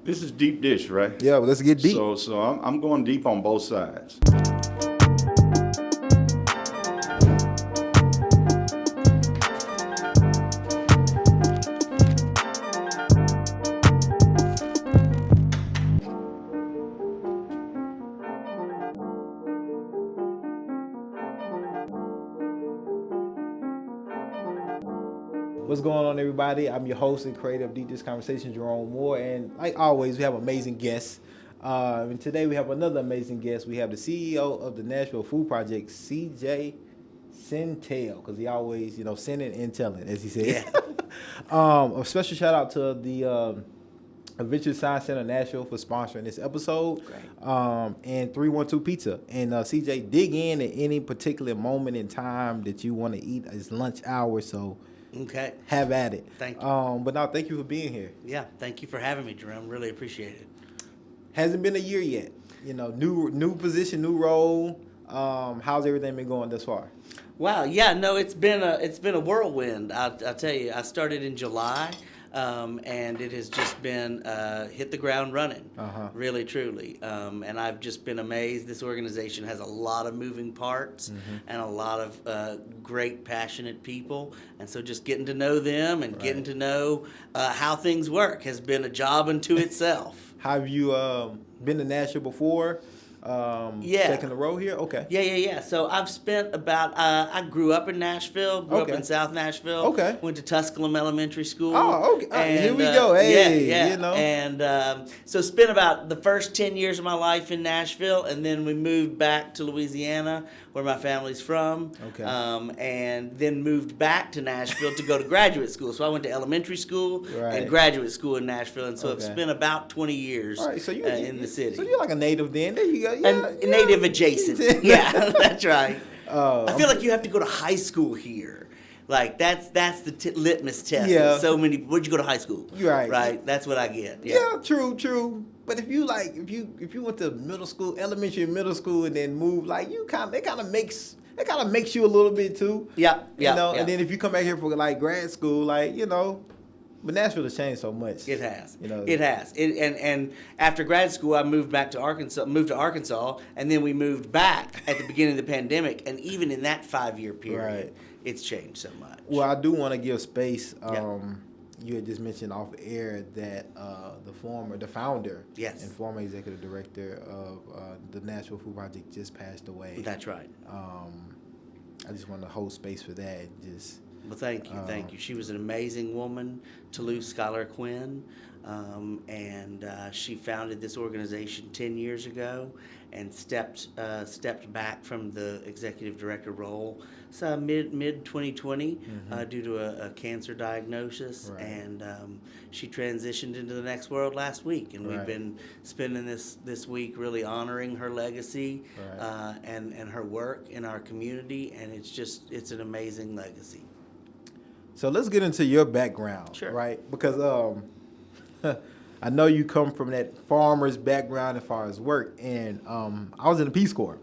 This is deep dish, right? Yeah, well, let's get deep. So I'm going deep on both sides. What's going on, everybody? I'm your host and creator of Deep Dish Conversations, Jerome Moore, and like always, we have amazing guests. And today we have another amazing guest. We have the CEO of the Nashville Food Project, CJ Sentell, because he always, sending and telling, as he said. Yeah. A special shout out to the Adventure Science Center Nashville for sponsoring this episode. Great. And 312 Pizza. And CJ, dig in at any particular moment in time that you want to eat. It's lunch hour, so okay, have at it. Thank you. But now, thank you for being here. Yeah, thank you for having me, Jerome. Really appreciate it. Hasn't been a year yet. New position, new role. How's everything been going thus far? Wow, yeah, no, it's been a whirlwind. I'll tell you, I started in July, and it has just been hit the ground running, really, truly. And I've just been amazed. This organization has a lot of moving parts and a lot of great, passionate people. And so just getting to know them and getting to know how things work has been a job unto itself. Have you been to Nashville before? Taking the road here? Okay. Yeah. So I've spent about, I grew up in Nashville, grew up in South Nashville. Okay. Went to Tusculum Elementary School. Oh, okay. And, here we go. Hey, yeah. And so spent about the first 10 years of my life in Nashville, and then we moved back to Louisiana, where my family's from. Okay. And then moved back to Nashville to go to graduate school. So I went to elementary school and graduate school in Nashville, and so I've spent about 20 years in the city. So you're like a native then. There you go. Native adjacent. Yeah, that's right. I feel like you have to go to high school here. Like that's the litmus test. Yeah. So many. Where'd you go to high school? Right. Right. That's what I get. Yeah. True. But if you went to middle school, elementary and middle school, and then moved, like it kind of makes you a little bit too. Yeah. And then if you come back here for like grad school, but Nashville has changed so much. It has. It has. And after grad school, I moved to Arkansas, and then we moved back at the beginning of the pandemic. And even in that 5-year period, it's changed so much. Well, I do want to give space. You had just mentioned off air that the founder and former executive director of the Nashville Food Project just passed away. That's right. I just want to hold space for that. Well, thank you. She was an amazing woman, Toulouse Scholar Quinn, and she founded this organization 10 years ago and stepped back from the executive director role mid 2020 due to a cancer diagnosis, and she transitioned into the next world last week, and we've been spending this week really honoring her legacy and her work in our community, and it's an amazing legacy. So let's get into your background, right? Because I know you come from that farmer's background as far as work, and I was in the Peace Corps,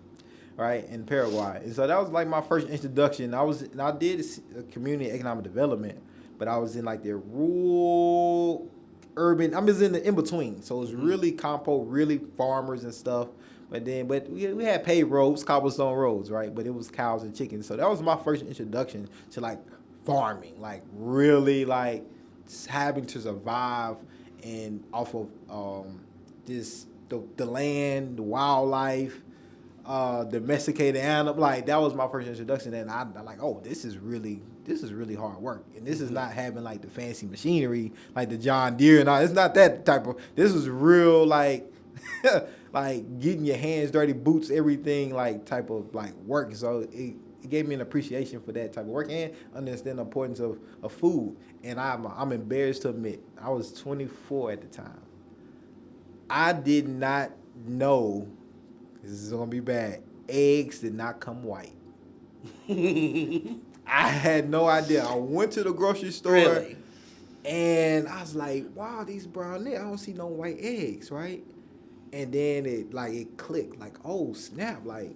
right, in Paraguay, and so that was like my first introduction. I did community economic development, but I was in like the rural, urban. I was in the in between, so it was really compo, really farmers and stuff. But we had paved roads, cobblestone roads, right? But it was cows and chickens, so that was my first introduction to like farming, like really like having to survive and off of the land, the wildlife, domesticated animal. Like that was my first introduction, and I like, oh, this is really hard work, and this is not having like the fancy machinery like the John Deere and all. It's not that type of. This is real like like getting your hands dirty, boots, everything like type of like work. So it gave me an appreciation for that type of work and understand the importance of food. And I'm embarrassed to admit, I was 24 at the time. I did not know, this is going to be bad, eggs did not come white. I had no idea. I went to the grocery store, and I was like, wow, these brown eggs, I don't see no white eggs, right? And then it clicked, like, oh, snap, like,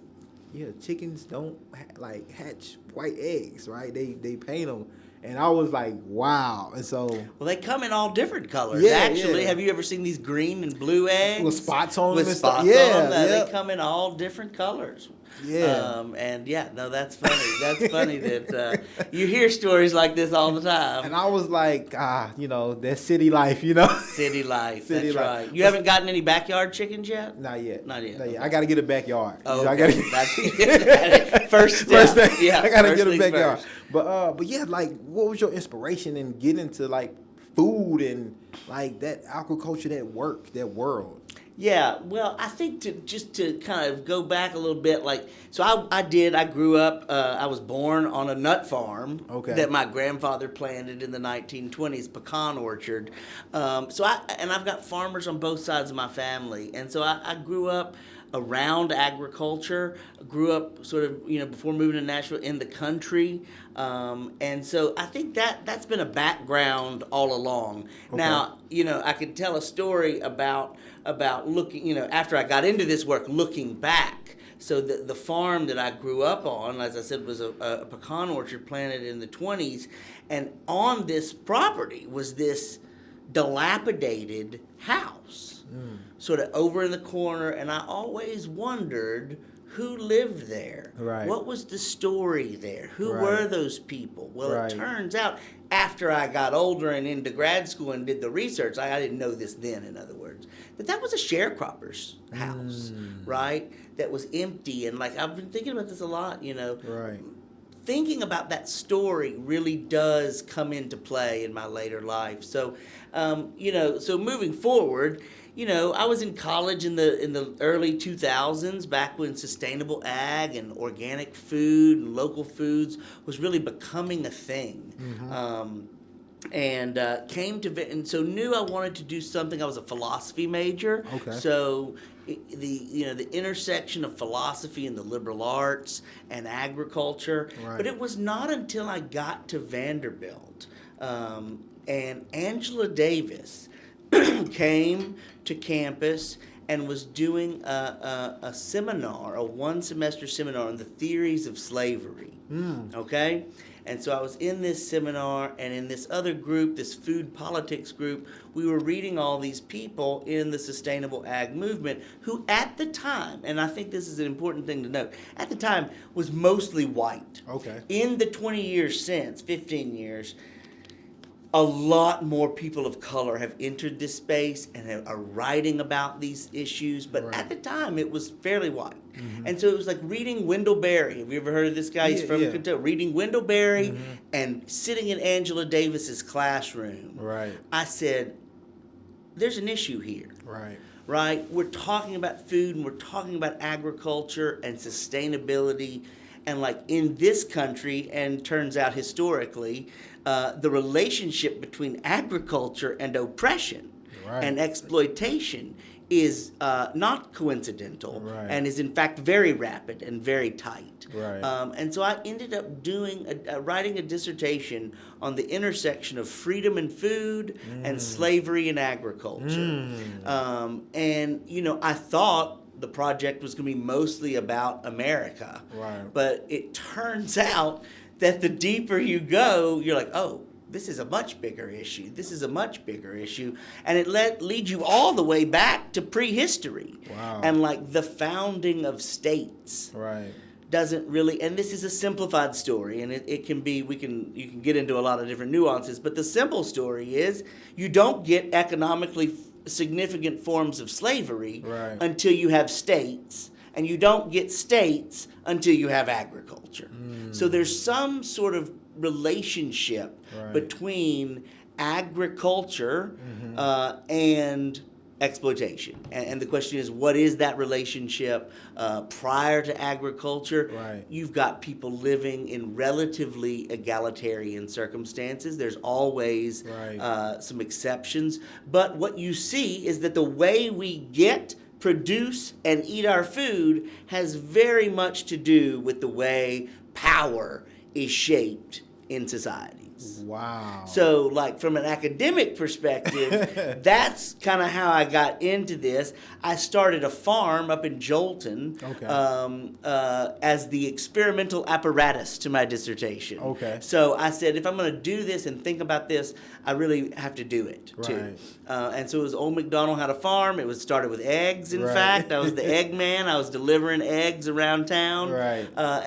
yeah, chickens don't hatch white eggs, right? They paint them. And I was like, wow. And so Well, they come in all different colors. Yeah, Actually, yeah. have you ever seen these green and blue eggs with spots on with them and spots stuff. Yeah, on them? yeah. They come in all different colors. Yeah. And yeah, no, that's funny. That's funny that you hear stories like this all the time. And I was like, that city life, you know. City life. City That's life. right. You haven't gotten any backyard chickens yet? Not yet. Not yet. I got to get a backyard. Oh, You know, I okay. gotta First step. First thing, Yeah, I gotta first get a things backyard. first. But yeah, like, what was your inspiration in getting into like food and like that agriculture, that world? Yeah, well, I think to kind of go back a little bit, like, so I grew up, I was born on a nut farm that my grandfather planted in the 1920s, pecan orchard. I've got farmers on both sides of my family, and so I grew up around agriculture, grew up sort of, before moving to Nashville in the country. And so I think that's been a background all along. Okay. Now, I could tell a story about looking, after I got into this work, looking back. So the farm that I grew up on, as I said, was a pecan orchard planted in the 20s. And on this property was this dilapidated house, sort of over in the corner. And I always wondered who lived there. Right. What was the story there? Who Right. were those people? Well, Right. it turns out after I got older and into grad school and did the research, I didn't know this then, in other words, that was a sharecropper's house, right? That was empty. And like, I've been thinking about this a lot, Right. Thinking about that story really does come into play in my later life. So, so moving forward, I was in college in the early 2000s, back when sustainable ag and organic food and local foods was really becoming a thing. And knew I wanted to do something. I was a philosophy major. Okay. So the intersection of philosophy and the liberal arts and agriculture. Right. But it was not until I got to Vanderbilt and Angela Davis came to campus and was doing a seminar, a one-semester seminar on the theories of slavery. Okay? And so I was in this seminar, and in this other group, this food politics group, we were reading all these people in the sustainable ag movement who at the time, and I think this is an important thing to note, at the time was mostly white. Okay. In the 20 years since, 15 years, a lot more people of color have entered this space and are writing about these issues. But Right. at the time, it was fairly white. And so it was like reading Wendell Berry. Have you ever heard of this guy? He's from Kentucky. Reading Wendell Berry and sitting in Angela Davis's classroom. Right. I said, there's an issue here. Right. Right? We're talking about food and we're talking about agriculture and sustainability. And like in this country, and turns out historically, the relationship between agriculture and oppression and exploitation is not coincidental and is in fact very rapid and very tight. Right. And so I ended up writing a dissertation on the intersection of freedom in food and slavery in agriculture. And, I thought the project was going to be mostly about America. Right. But it turns out that the deeper you go, you're like, oh, this is a much bigger issue. This is a much bigger issue. And it leads you all the way back to prehistory. Wow. And like the founding of states. Right. Doesn't really, and this is a simplified story, and it can be, you can get into a lot of different nuances, but the simple story is you don't get economically significant forms of slavery until you have states, and you don't get states until you have agriculture. So there's some sort of relationship between agriculture and exploitation. And the question is, what is that relationship prior to agriculture? Right. You've got people living in relatively egalitarian circumstances. There's always some exceptions. But what you see is that the way we get, produce, and eat our food has very much to do with the way power is shaped in society. farms. Wow. So, like, from an academic perspective, that's kind of how I got into this. I started a farm up in Jolton as the experimental apparatus to my dissertation. Okay. So I said, if I'm going to do this and think about this, I really have to do it, too. And so it was Old MacDonald Had a Farm. It was started with eggs, in fact. I was the egg man. I was delivering eggs around town.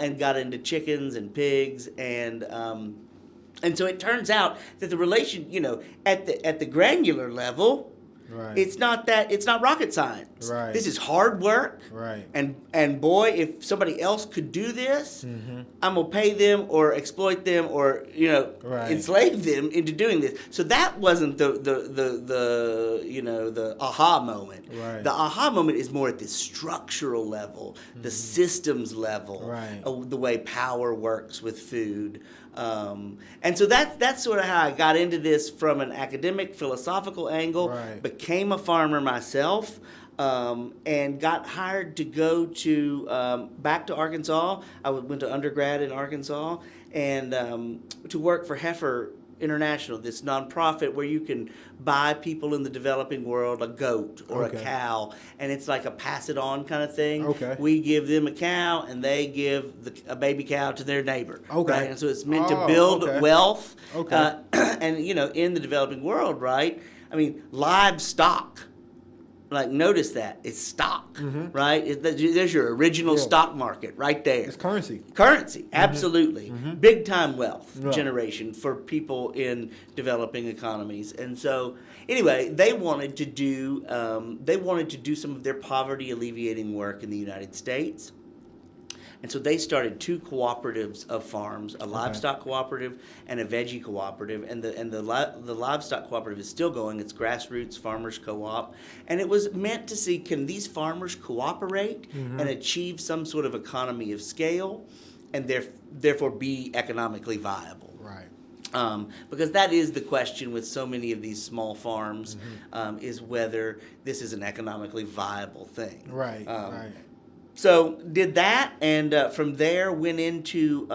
And got into chickens and pigs. And so it turns out that the relation, at the granular level, it's not rocket science. This is hard work. And boy, if somebody else could do this, I'm gonna pay them or exploit them or enslave them into doing this. So that wasn't the aha moment. The aha moment is more at the structural level, the systems level, the way power works with food. And so that's sort of how I got into this from an academic, philosophical angle, became a farmer myself, and got hired to go to back to Arkansas. I went to undergrad in Arkansas and to work for Heifer International, this nonprofit where you can buy people in the developing world a goat or a cow, and it's like a pass it on kind of thing. We give them a cow, and they give a baby cow to their neighbor. Right? And so it's meant to build wealth. And in the developing world, right? I mean, livestock. Like, notice that it's stock, right? There's your original stock market right there. It's currency. Absolutely. Big time wealth generation for people in developing economies. And so, anyway, they wanted to do some of their poverty alleviating work in the United States. And so they started two cooperatives of farms, a livestock cooperative and a veggie cooperative. And the livestock cooperative is still going. It's grassroots farmers co-op. And it was meant to see, can these farmers cooperate and achieve some sort of economy of scale and therefore be economically viable? Because that is the question with so many of these small farms, is whether this is an economically viable thing. So did that, and from there went into,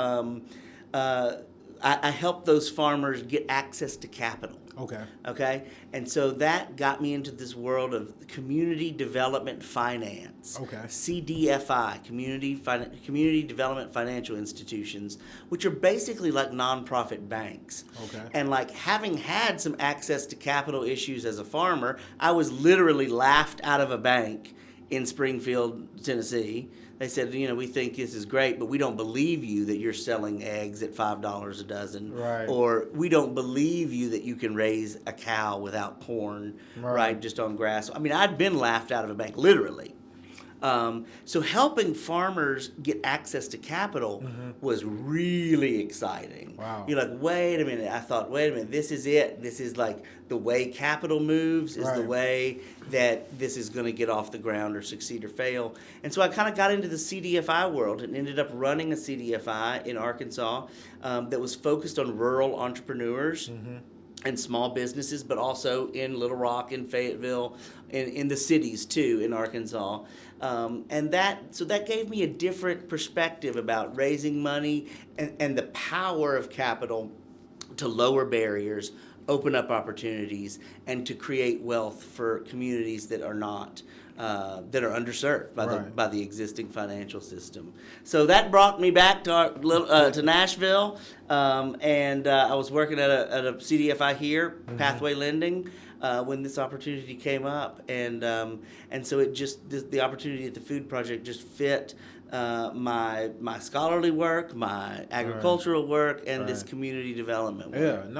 I helped those farmers get access to capital. And so that got me into this world of community development finance. CDFI, community development financial institutions, which are basically like nonprofit banks. And like, having had some access to capital issues as a farmer, I was literally laughed out of a bank in Springfield, Tennessee. They said, we think this is great, but we don't believe you that you're selling eggs at $5 a dozen. Or we don't believe you that you can raise a cow without corn, just on grass. I mean, I'd been laughed out of a bank, literally. So helping farmers get access to capital was really exciting. You're like, wait a minute. I thought, wait a minute, this is it. This is like the way capital moves is the way that this is going to get off the ground or succeed or fail. And so I kind of got into the CDFI world and ended up running a CDFI in Arkansas that was focused on rural entrepreneurs. And small businesses, but also in Little Rock, in Fayetteville, in the cities too, in Arkansas. And that gave me a different perspective about raising money and the power of capital to lower barriers, open up opportunities, and to create wealth for communities that are not that are underserved by the existing financial system. So that brought me back to Nashville, and I was working at a CDFI here, Pathway Lending, when this opportunity came up, and so it just the opportunity at the Food Project just fit my scholarly work, my agricultural work, and this community development work.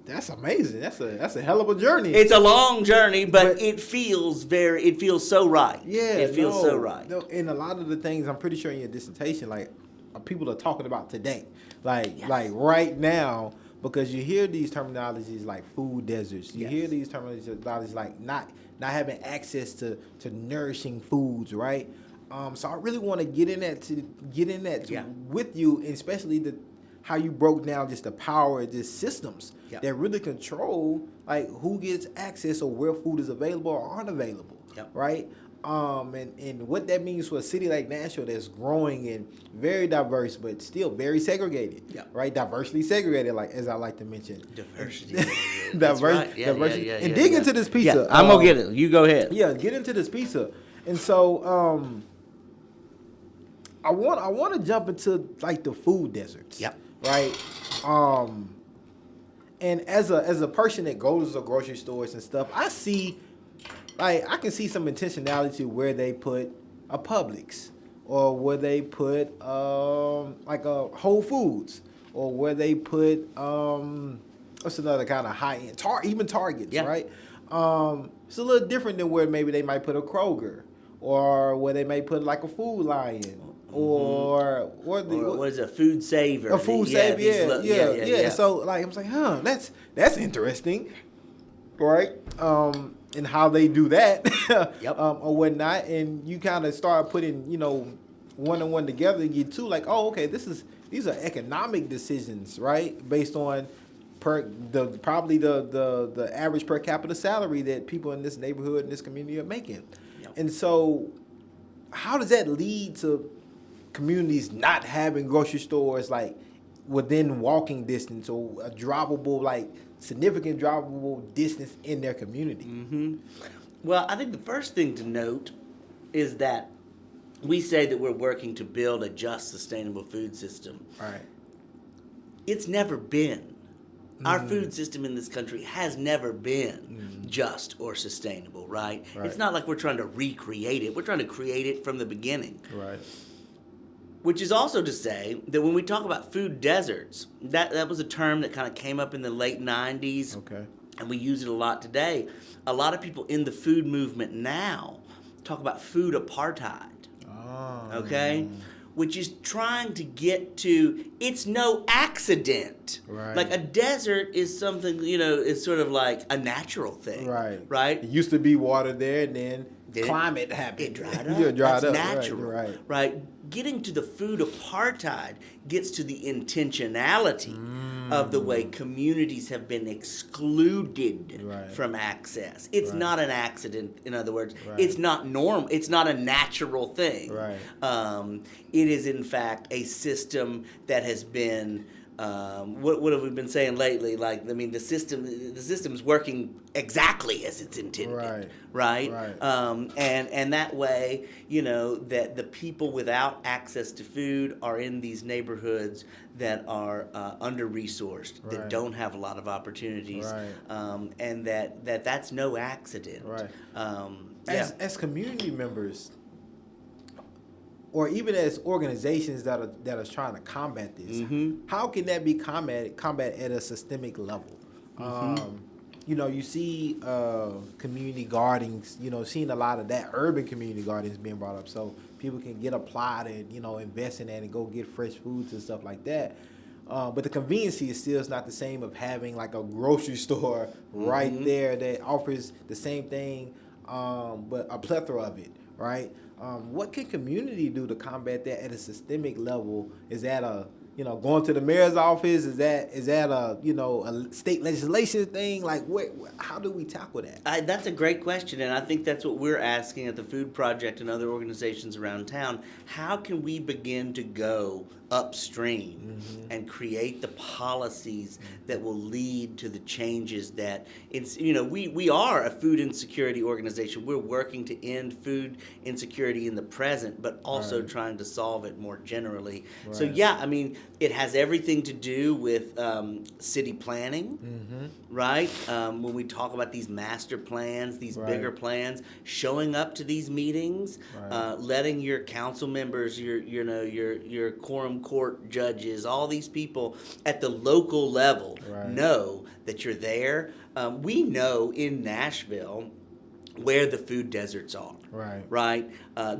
That's amazing. That's a hell of a journey. It's a long journey, but it feels so right. It feels so right. No, and a lot of the things I'm pretty sure in your dissertation, like, people are talking about today, like right now, because you hear these terminologies like food deserts. You hear these terminologies like not having access to nourishing foods, right? So I really want to get in that with you, and especially how you broke down just the power of these systems that really control like who gets access or where food is available or aren't available, right? And what that means for a city like Nashville that's growing and very diverse, but still very segregated, right? Diversely segregated, like as I like to mention. Diversity. Right. Yeah, diversity. yeah, And dig into this pizza. Yeah, I'm gonna get it. You go ahead. Yeah, get into this pizza. And so I want to jump into like the food deserts. Yep. Right. And as a person that goes to grocery stores and stuff, I see, like, I can see some intentionality where they put a Publix, or where they put like a Whole Foods, or where they put what's another kind of high end even Targets, right? It's a little different than where maybe they might put a Kroger, or where they may put like a Food Lion. Or what is a Food Saver? A Food Saver, yeah. So like I'm like, that's interesting, right? And how they do that, or whatnot, and you kind of start putting, one and one together, and you two like, oh, okay, these are economic decisions, right? Based on probably the average per capita salary that people in this neighborhood, in this community are making, and so how does that lead to communities not having grocery stores like within walking distance, or a significant drivable distance in their community? Mm-hmm. Well, I think the first thing to note is that we say that we're working to build a just, sustainable food system. Right. It's never been. Our food system in this country has never been just or sustainable, right? It's not like we're trying to recreate it. We're trying to create it from the beginning. Right. Which is also to say that when we talk about food deserts, that was a term that kind of came up in the late 90s. Okay. And we use it a lot today. A lot of people in the food movement now talk about food apartheid. Oh. Okay? Which is trying to get to, it's no accident. Right. Like a desert is something, is sort of like a natural thing. Right. Right? It used to be water there, and then climate happened. It dried up. It dried That's up. natural. Right. Getting to the food apartheid gets to the intentionality of the way communities have been excluded from access. It's not an accident, in other words. It's not normal. It's not a natural thing. It is, in fact, a system that has been, what have we been saying lately? Like, I mean, the system's working exactly as it's intended, right? And that way, that the people without access to food are in these neighborhoods that are under-resourced, that don't have a lot of opportunities, and that's no accident. As community members, or even as organizations that are trying to combat this, how can that be combat at a systemic level? You see community gardens, seeing a lot of that, urban community gardens being brought up, so people can get applied and, invest in that and go get fresh foods and stuff like that. But the conveniency is still not the same of having like a grocery store right there that offers the same thing, but a plethora of it, right? What can community do to combat that at a systemic level? Is that going to the mayor's office? Is that a a state legislation thing? Like, how do we tackle that? That's a great question, and I think that's what we're asking at the Food Project and other organizations around town. How can we begin to go upstream and create the policies that will lead to the changes that we are a food insecurity organization. We're working to end food insecurity in the present, but also trying to solve it more generally. So it has everything to do with city planning, right? When we talk about these master plans, these bigger plans, showing up to these meetings, letting your council members, your quorum court judges, all these people at the local level know that you're there. We know in Nashville where the food deserts are. Right.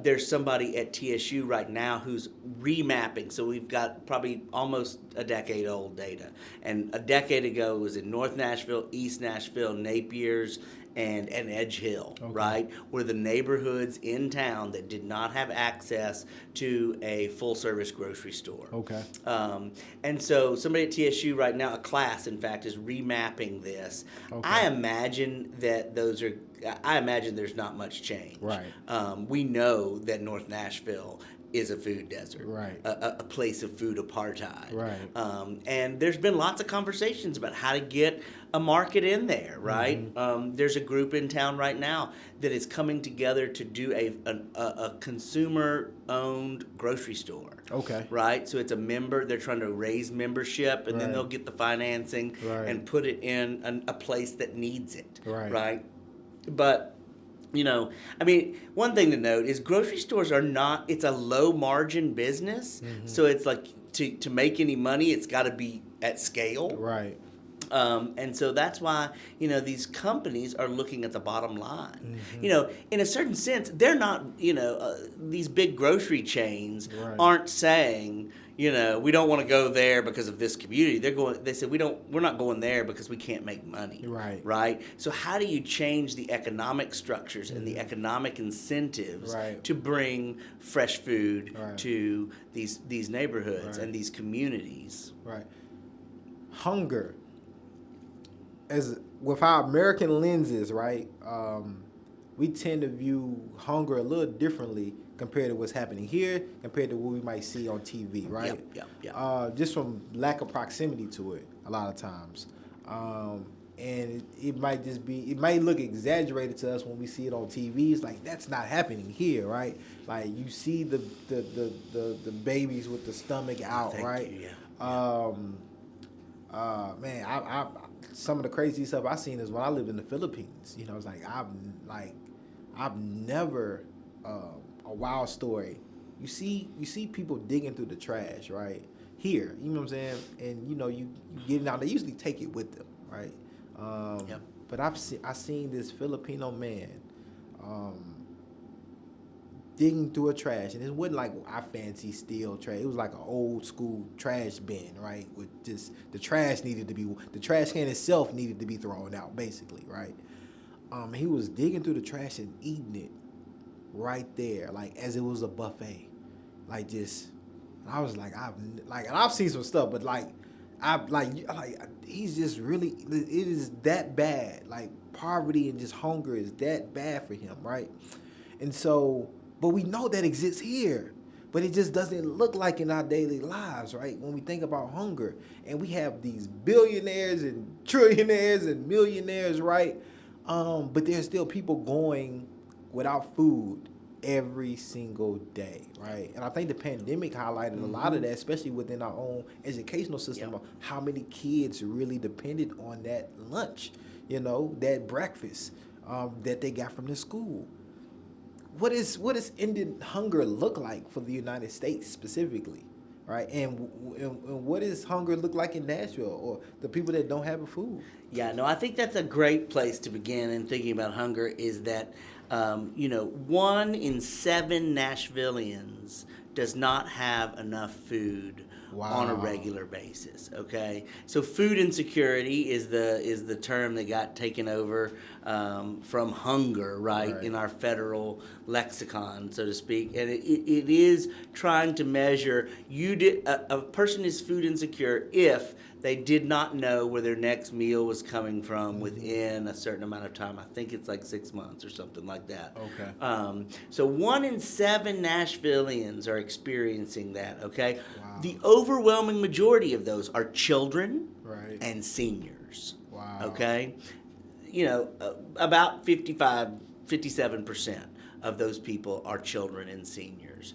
There's somebody at TSU right now who's remapping. So we've got probably almost a decade old data. And a decade ago it was in North Nashville, East Nashville, Napier's, and Edge Hill, Okay. right? Were the neighborhoods in town that did not have access to a full-service grocery store. Okay. And so somebody at TSU right now, a class, in fact, is remapping this. Okay. I imagine that I imagine there's not much change. Right. We know that North Nashville is a food desert, Right. a place of food apartheid. Right. And there's been lots of conversations about how to get a market in there, right? Mm-hmm. There's a group in town right now that is coming together to do a consumer-owned grocery store. Okay. Right? So it's they're trying to raise membership, and then Right. they'll get the financing Right. and put it in a place that needs it. Right. But I mean, one thing to note is grocery stores it's a low margin business. Mm-hmm. So it's like to make any money, it's got to be at scale. Right. And so that's why, these companies are looking at the bottom line. Mm-hmm. In a certain sense, they're not, these big grocery chains Right. aren't saying, we don't want to go there because of this community. They said we're not going there because we can't make money. Right. Right? So how do you change the economic structures and the economic incentives Right. to bring fresh food Right. to these neighborhoods Right. and these communities? Right. Hunger. As with our American lenses, right? We tend to view hunger a little differently compared to what's happening here, compared to what we might see on TV, right? Yep. Just from lack of proximity to it, a lot of times, and it might just be, it might look exaggerated to us when we see it on TV. It's like that's not happening here, right? Like you see the babies with the stomach out, Thank right? you, yeah. Man, I some of the crazy stuff I seen is when I lived in the Philippines. It's like I've never a wild story. You see people digging through the trash, right? Here, you know what I'm saying? And you get it out. They usually take it with them, right? Yep. But I seen this Filipino man digging through a trash, and it wasn't like our fancy steel trash. It was like an old school trash bin, right? With just the trash can itself needed to be thrown out, basically, right? He was digging through the trash and eating it right there, like as it was a buffet, like just. I was like, and I've seen some stuff, but he's just really, it is that bad. Like poverty and just hunger is that bad for him, right? And so, but we know that exists here, but it just doesn't look like in our daily lives, right? When we think about hunger, and we have these billionaires and trillionaires and millionaires, right? But there's still people going without food every single day, right? And I think the pandemic highlighted a lot of that, especially within our own educational system, of how many kids really depended on that lunch, that breakfast that they got from the school. What is ending hunger look like for the United States specifically, right? And what does hunger look like in Nashville or the people that don't have a food? Yeah, no, I think that's a great place to begin in thinking about hunger is that, 1 in 7 Nashvillians does not have enough food on a regular basis. Okay, so food insecurity is the term that got taken over from hunger, right, in our federal lexicon, so to speak, and it is trying to measure a person is food insecure if they did not know where their next meal was coming from within a certain amount of time. I think it's like 6 months or something like that. Okay. So 1 in 7 Nashvillians are experiencing that, okay? Wow. The overwhelming majority of those are children and seniors. Wow. Okay? About 57% of those people are children and seniors.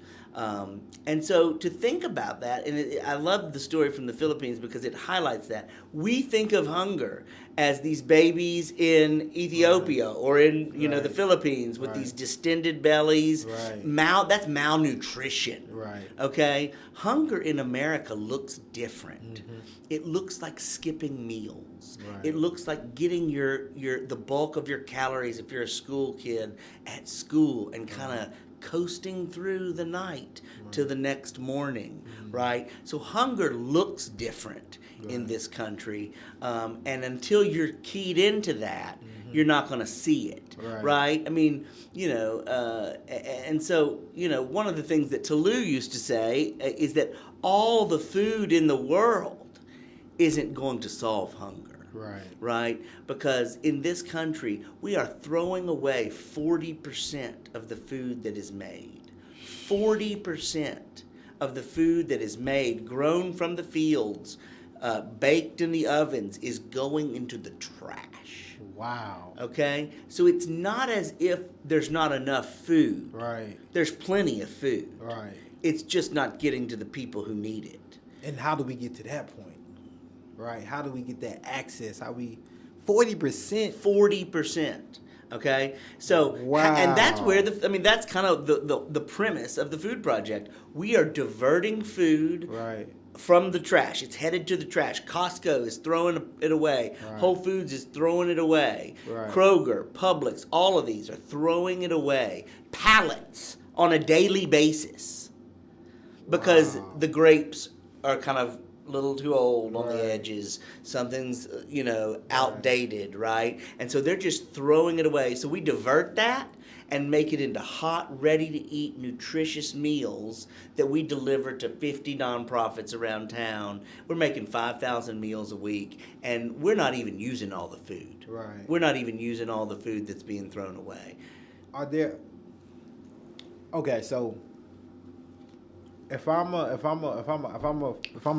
And so to think about that, and I love the story from the Philippines because it highlights that. We think of hunger as these babies in Ethiopia or in the Philippines with these distended bellies. That's malnutrition. Right. Okay? Hunger in America looks different. It looks like skipping meals. Right. It looks like getting the bulk of your calories if you're a school kid at school and kind of coasting through the night to the next morning, right? So hunger looks different in this country, and until you're keyed into that, you're not going to see it, right? I mean, and so, one of the things that Toulouse used to say is that all the food in the world isn't going to solve hunger. Right? Because in this country, we are throwing away 40% of the food that is made. 40% of the food that is made, grown from the fields, baked in the ovens, is going into the trash. Wow. Okay? So it's not as if there's not enough food. Right. There's plenty of food. Right. It's just not getting to the people who need it. And how do we get to that point? Right? How do we get that access? 40%? 40%. Okay? So, wow. And that's where that's kind of the premise of the food project. We are diverting food from the trash. It's headed to the trash. Costco is throwing it away. Whole Foods is throwing it away. Kroger, Publix, all of these are throwing it away. Pallets on a daily basis. Because the grapes are kind of a little too old on the edges. Something's, outdated, right? And so they're just throwing it away. So we divert that and make it into hot, ready-to-eat, nutritious meals that we deliver to 50 nonprofits around town. We're making 5,000 meals a week, and we're not even using all the food. Right. We're not even using all the food that's being thrown away. Okay, so if I'm a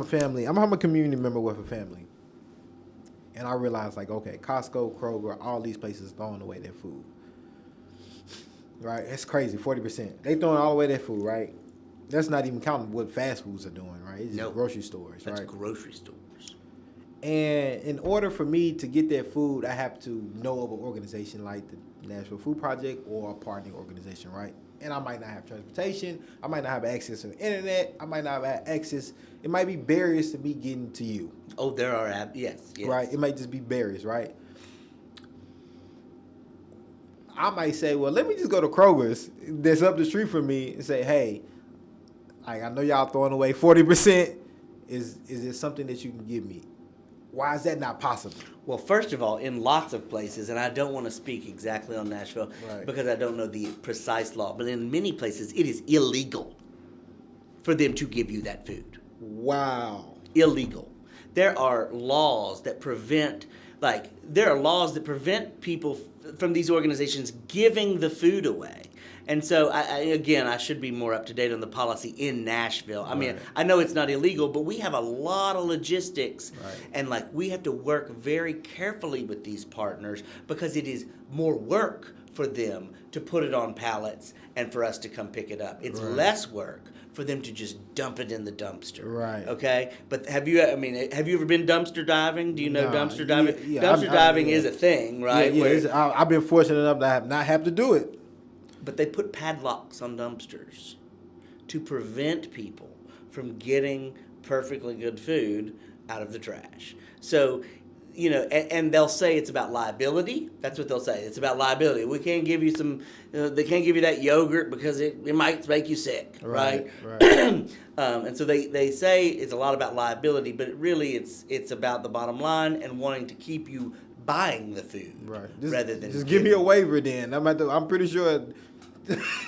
family, I'm a community member with a family, and I realize Costco, Kroger, all these places throwing away their food. Right, it's crazy. 40%. They throwing all away their food. Right, that's not even counting what fast foods are doing. Right, it's just grocery stores. That's grocery stores. And in order for me to get that food, I have to know of an organization like the Nashville Food Project or a partnering organization. Right. And I might not have transportation. I might not have access to the internet. I might not have access. It might be barriers to me getting to you. Oh, there are, yes. Right. It might just be barriers, right? I might say, well, let me just go to Kroger's that's up the street from me and say, hey, I know y'all throwing away 40%. Is there something that you can give me? Why is that not possible? Well, first of all, in lots of places, and I don't want to speak exactly on Nashville because I don't know the precise law, but in many places it is illegal for them to give you that food. Wow. Illegal. There are laws that prevent people from these organizations giving the food away. And so, I should be more up to date on the policy in Nashville. I mean, I know it's not illegal, but we have a lot of logistics. And, we have to work very carefully with these partners because it is more work for them to put it on pallets and for us to come pick it up. It's less work for them to just dump it in the dumpster. Right. Okay? But have you ever been dumpster diving? Do you know dumpster diving? Yeah, dumpster diving is a thing, right? Yeah, I've been fortunate enough to not have to do it. But they put padlocks on dumpsters to prevent people from getting perfectly good food out of the trash. So, and they'll say it's about liability. That's what they'll say. It's about liability. We can't give you they can't give you that yogurt because it might make you sick, right? And so they say it's a lot about liability, but really it's about the bottom line and wanting to keep you buying the food rather than just give me a waiver then. I'm pretty sure.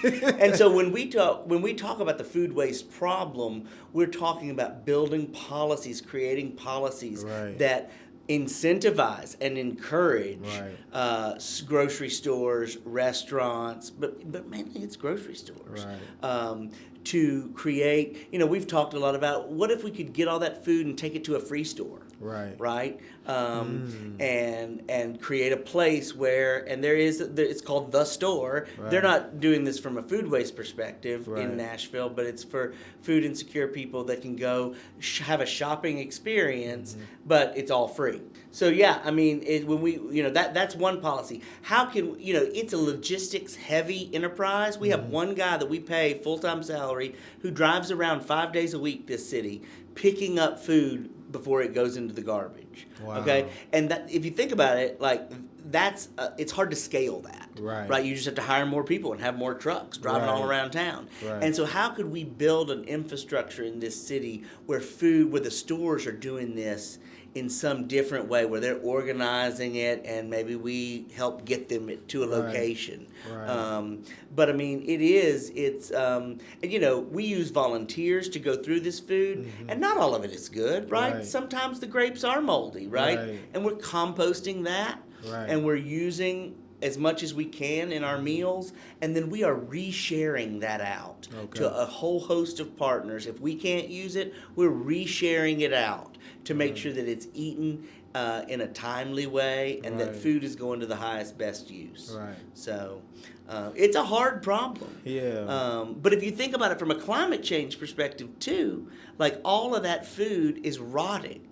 And so when we talk about the food waste problem, we're talking about building policies, creating policies that incentivize and encourage grocery stores, restaurants, but mainly it's grocery stores. To create, we've talked a lot about what if we could get all that food and take it to a free store, and create a place where, and it's called The Store. They're not doing this from a food waste perspective in Nashville, but it's for food insecure people that can go have a shopping experience, but it's all free. So when we, that's one policy. How can, it's a logistics heavy enterprise. We have one guy that we pay full-time salary who drives around 5 days a week this city picking up food before it goes into the garbage. Okay? And that, if you think about it, that's it's hard to scale that. Right. You just have to hire more people and have more trucks driving all around town. Right. And so how could we build an infrastructure in this city where the stores are doing this in some different way, where they're organizing it and maybe we help get them to a location. Right. But I mean, and we use volunteers to go through this food, and not all of it is good, right? Right. Sometimes the grapes are moldy, right? And we're composting that, and we're using as much as we can in our meals, and then we are resharing that out to a whole host of partners. If we can't use it, we're resharing it out to make sure that it's eaten in a timely way, and that food is going to the highest, best use. Right. So it's a hard problem. Yeah. But if you think about it from a climate change perspective too, like all of that food is rotting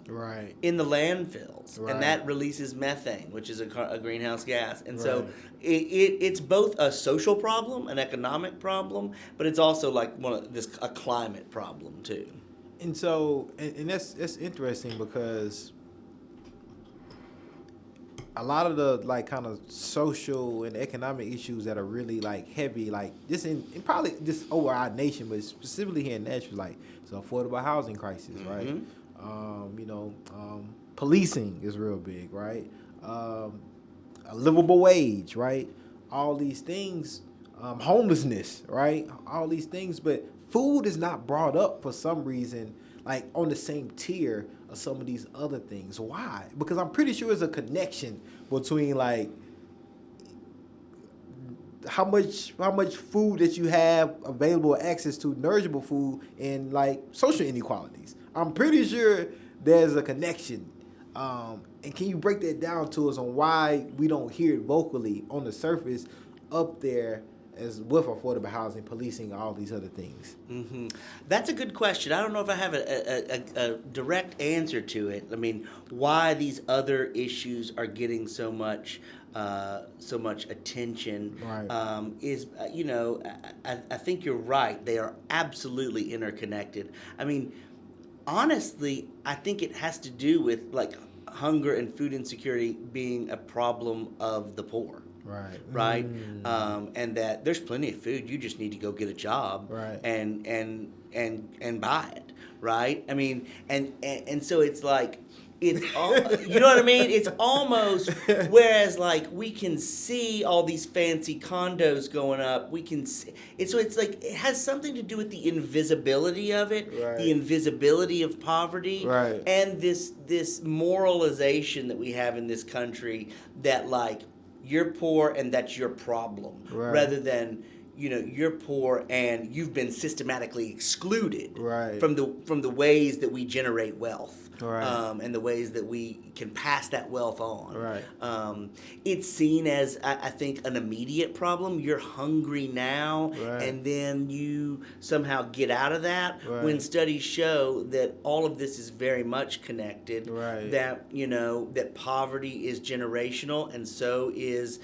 in the landfills, and that releases methane, which is a greenhouse gas. And so it's both a social problem, an economic problem, but it's also like a climate problem too. And so, and that's interesting because a lot of the like kind of social and economic issues that are really like heavy, like this in probably just over our nation, but specifically here in Nashville, like it's an affordable housing crisis, right? Policing is real big, right? A livable wage, right? All these things, homelessness, right? All these things, but food is not brought up for some reason, like on the same tier of some of these other things. Why? Because I'm pretty sure there's a connection between like how much food that you have available, access to, nourishable food, and like social inequalities. I'm pretty sure there's a connection. And can you break that down to us on why we don't hear it vocally on the surface up there as with affordable housing, policing, all these other things? That's a good question. I don't know if I have a direct answer to it. I mean, why these other issues are getting so much attention is, I think you're right. They are absolutely interconnected. I mean, honestly, I think it has to do with like hunger and food insecurity being a problem of the poor. Right. And that there's plenty of food. You just need to go get a job. And buy it. Right. I mean, and so it's like, it's all, you know what I mean? It's almost, whereas like we can see all these fancy condos going up, we can see it. So it's like, it has something to do with the invisibility of it, the invisibility of poverty, and this moralization that we have in this country that like, you're poor and that's your problem, rather than, you're poor and you've been systematically excluded from the ways that we generate wealth. And the ways that we can pass that wealth on. It's seen as, I think, an immediate problem. You're hungry now, and then you somehow get out of that. When studies show that all of this is very much connected. That that poverty is generational, and so is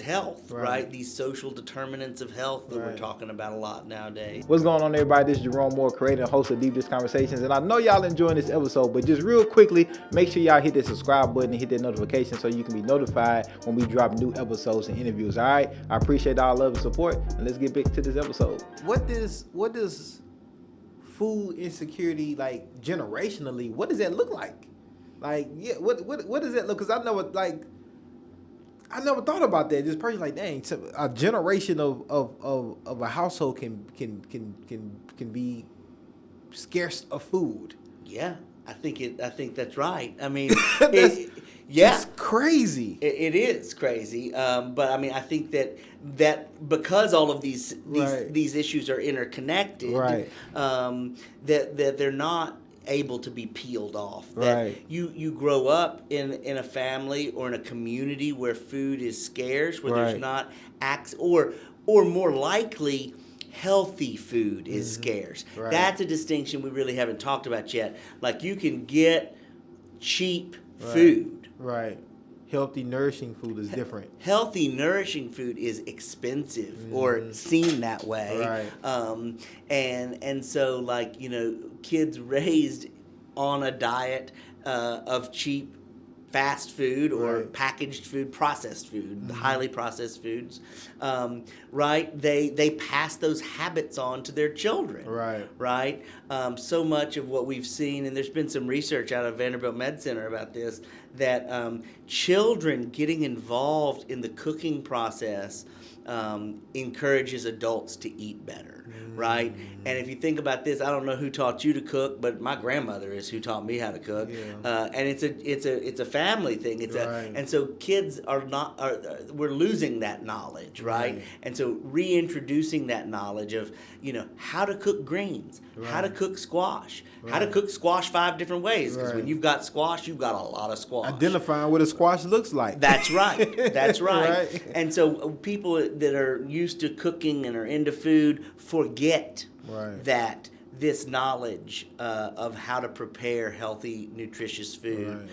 health. These social determinants of health that we're talking about a lot nowadays. What's going on, everybody? This is Jerome Moore, creator and host of Deep Dish Conversations, and I know y'all enjoying this episode, but just real quickly, make sure y'all hit that subscribe button and hit that notification so you can be notified when we drop new episodes and interviews. All right, I appreciate all love and support, and let's get back to this episode. What does food insecurity, like generationally, what does that look like? Like, yeah, what does that look? Because I know it, like, I never thought about that. Just personally, like, dang, a generation of a household can be scarce of food. Yeah, I think that's right. I mean, it's crazy. It is crazy. But I mean, I think that because all of these issues are interconnected, that they're not able to be peeled off. That you grow up in a family or in a community where food is scarce, where there's not or more likely healthy food is scarce. That's a distinction we really haven't talked about yet. Like, you can get cheap food. Healthy, nourishing food is different. Healthy, nourishing food is expensive or seen that way. And so, like, kids raised on a diet of cheap fast food or Right. packaged food, processed food, the highly processed foods, right? They pass those habits on to their children, Right. right? So much of what we've seen, and there's been some research out of Vanderbilt Med Center about this, that children getting involved in the cooking process encourages adults to eat better, right? And if you think about this, I don't know who taught you to cook, but my grandmother is who taught me how to cook. Yeah. And it's a family thing. Right. And so kids we're losing that knowledge, right? Right. And so reintroducing that knowledge of how to cook greens, how to Right. cook squash, how to Right. cook squash 5 different ways. Because Right. when you've got squash, you've got a lot of squash. Identifying what a squash looks like. That's right. That's right. Right. And so people that are used to cooking and are into food forget Right. that this knowledge of how to prepare healthy, nutritious food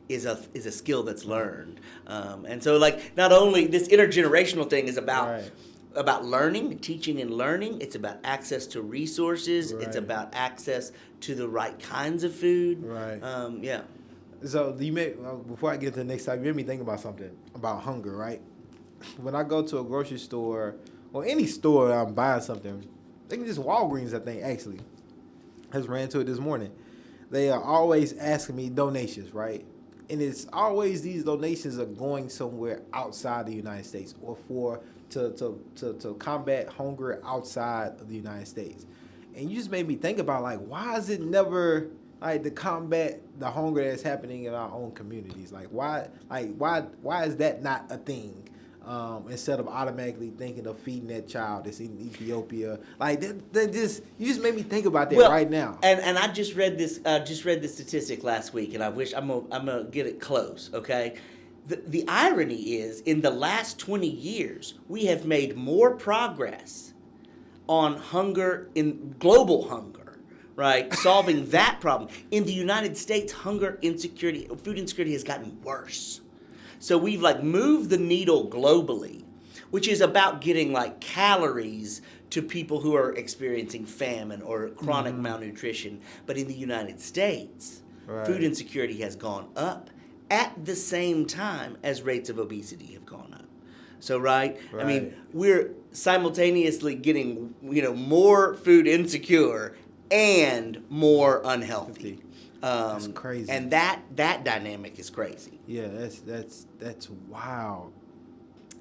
is a skill that's learned. And so, like, not only this intergenerational thing is about. Right. About learning, teaching and learning. It's about access to resources. Right. It's about access to the right kinds of food. Right. Yeah. So before I get to the next time, you made me think about something about hunger, right? When I go to a grocery store or any store I'm buying something, I think just Walgreens, I think, actually. I just ran into it this morning. They are always asking me donations, right? And it's always these donations are going somewhere outside the United States or to combat hunger outside of the United States. And you just made me think about, like, why is it never like to combat the hunger that's happening in our own communities? Like why is that not a thing? Instead of automatically thinking of feeding that child that's in Ethiopia, like you just made me think about that right now. And I just read this statistic last week, and I wish I'm gonna get it close. Okay, the irony is, in the last 20 years, we have made more progress on hunger, in global hunger, right? Solving that problem. In the United States, hunger insecurity, food insecurity has gotten worse. So we've moved the needle globally, which is about getting calories to people who are experiencing famine or chronic malnutrition. But in the United States, food insecurity has gone up at the same time as rates of obesity have gone up. So, I mean, we're simultaneously getting, more food insecure and more unhealthy. That's crazy. And that dynamic is crazy. Yeah, that's wild.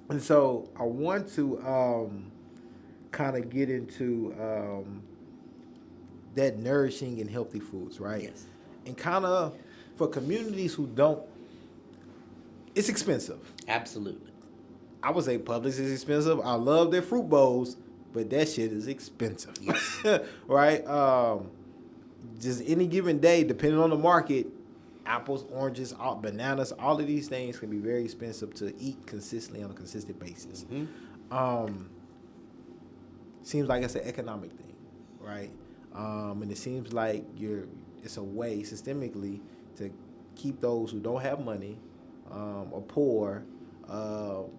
And so I want to kind of get into that nourishing and healthy foods, right? Yes. And kind of for communities who don't, it's expensive. Absolutely. I would say Publix is expensive. I love their fruit bowls, but that shit is expensive. Yeah. Right? Just any given day, depending on the market, apples, oranges, bananas, all of these things can be very expensive to eat consistently on a consistent basis. Mm-hmm. Seems like it's an economic thing, right? And it seems like it's a way systemically to keep those who don't have money or poor,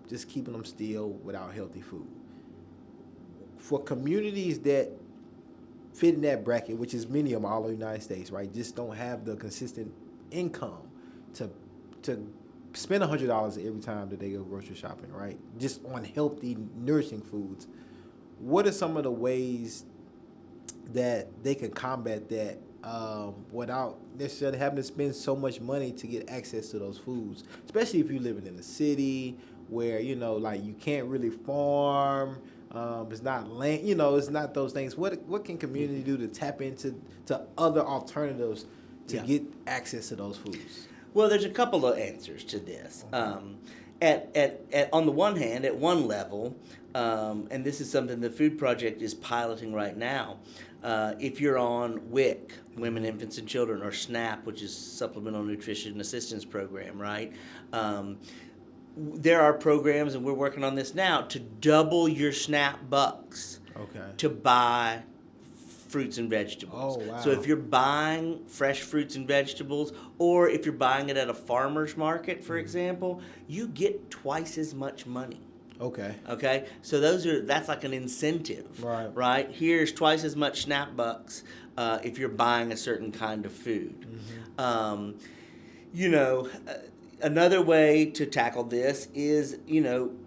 just keeping them still without healthy food. For communities that fit in that bracket, which is many of them all over the United States, right? Just don't have the consistent income to spend $100 every time that they go grocery shopping, right? Just on healthy, nourishing foods. What are some of the ways that they can combat that without necessarily having to spend so much money to get access to those foods? Especially if you're living in a city where, you can't really farm. It's not land, it's not those things. What can community do to tap into other alternatives to get access to those foods? Well, there's a couple of answers to this. At on the one hand, at one level, and this is something the Food Project is piloting right now. If you're on WIC, Women, Infants, and Children, or SNAP, which is Supplemental Nutrition Assistance Program, right? There are programs, and we're working on this now, to double your SNAP bucks to buy fruits and vegetables. Oh, wow. So if you're buying fresh fruits and vegetables, or if you're buying it at a farmer's market, for example, you get twice as much money. Okay. So that's like an incentive, right? Here's twice as much SNAP bucks if you're buying a certain kind of food. Another way to tackle this is,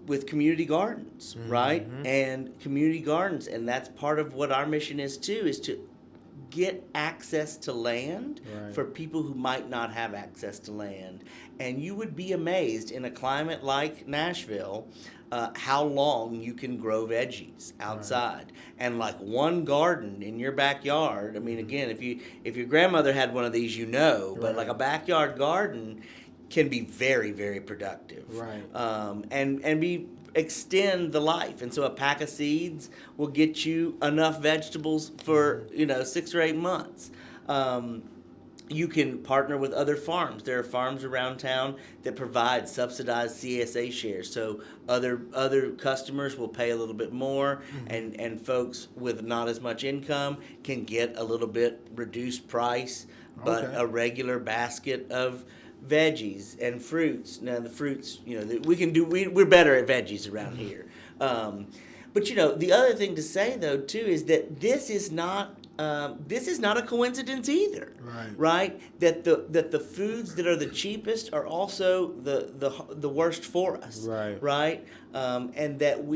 with community gardens, right? And community gardens, and that's part of what our mission is too, is to get access to land for people who might not have access to land. And you would be amazed in a climate like Nashville, how long you can grow veggies outside. And like one garden in your backyard, I mean, again, if your grandmother had one of these, but like a backyard garden can be very, very productive. And extend the life. And so a pack of seeds will get you enough vegetables for 6 or 8 months. You can partner with other farms. There are farms around town that provide subsidized CSA shares. So other customers will pay a little bit more, and folks with not as much income can get a little bit reduced price, but a regular basket of veggies and fruits. Now the fruits, we're better at veggies around here. But the other thing to say though too is that this is not a coincidence either, right? That the foods that are the cheapest are also the worst for us, right? And that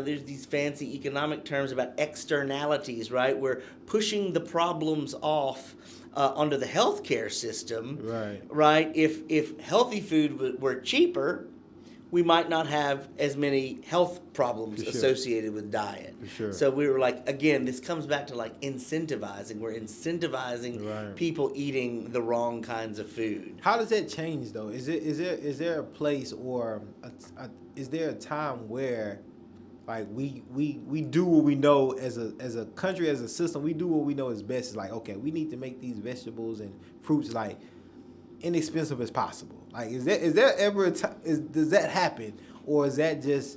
there's these fancy economic terms about externalities, right? We're pushing the problems off onto the healthcare system, right? If healthy food were cheaper, we might not have as many health problems associated with diet. So we were like, again, this comes back to like incentivizing. We're incentivizing people eating the wrong kinds of food. How does that change though? Is there a place or is there a time where like we do what we know as a country, as a system, we do what we know is best. It's like, okay, we need to make these vegetables and fruits like inexpensive as possible. Like, is there ever does that happen, or is it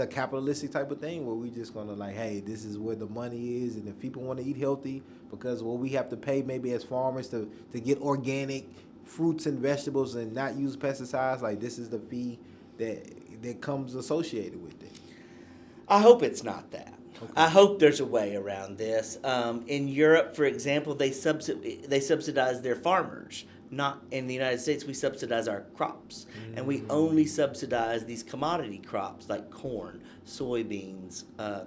a capitalistic type of thing where we just gonna like, hey, this is where the money is, and if people want to eat healthy, because we have to pay maybe as farmers to get organic fruits and vegetables and not use pesticides, like this is the fee that comes associated with it. I hope it's not that. Okay. I hope there's a way around this. In Europe, for example, they subsidize their farmers. Not in the United States, we subsidize our crops. And we only subsidize these commodity crops like corn, soybeans,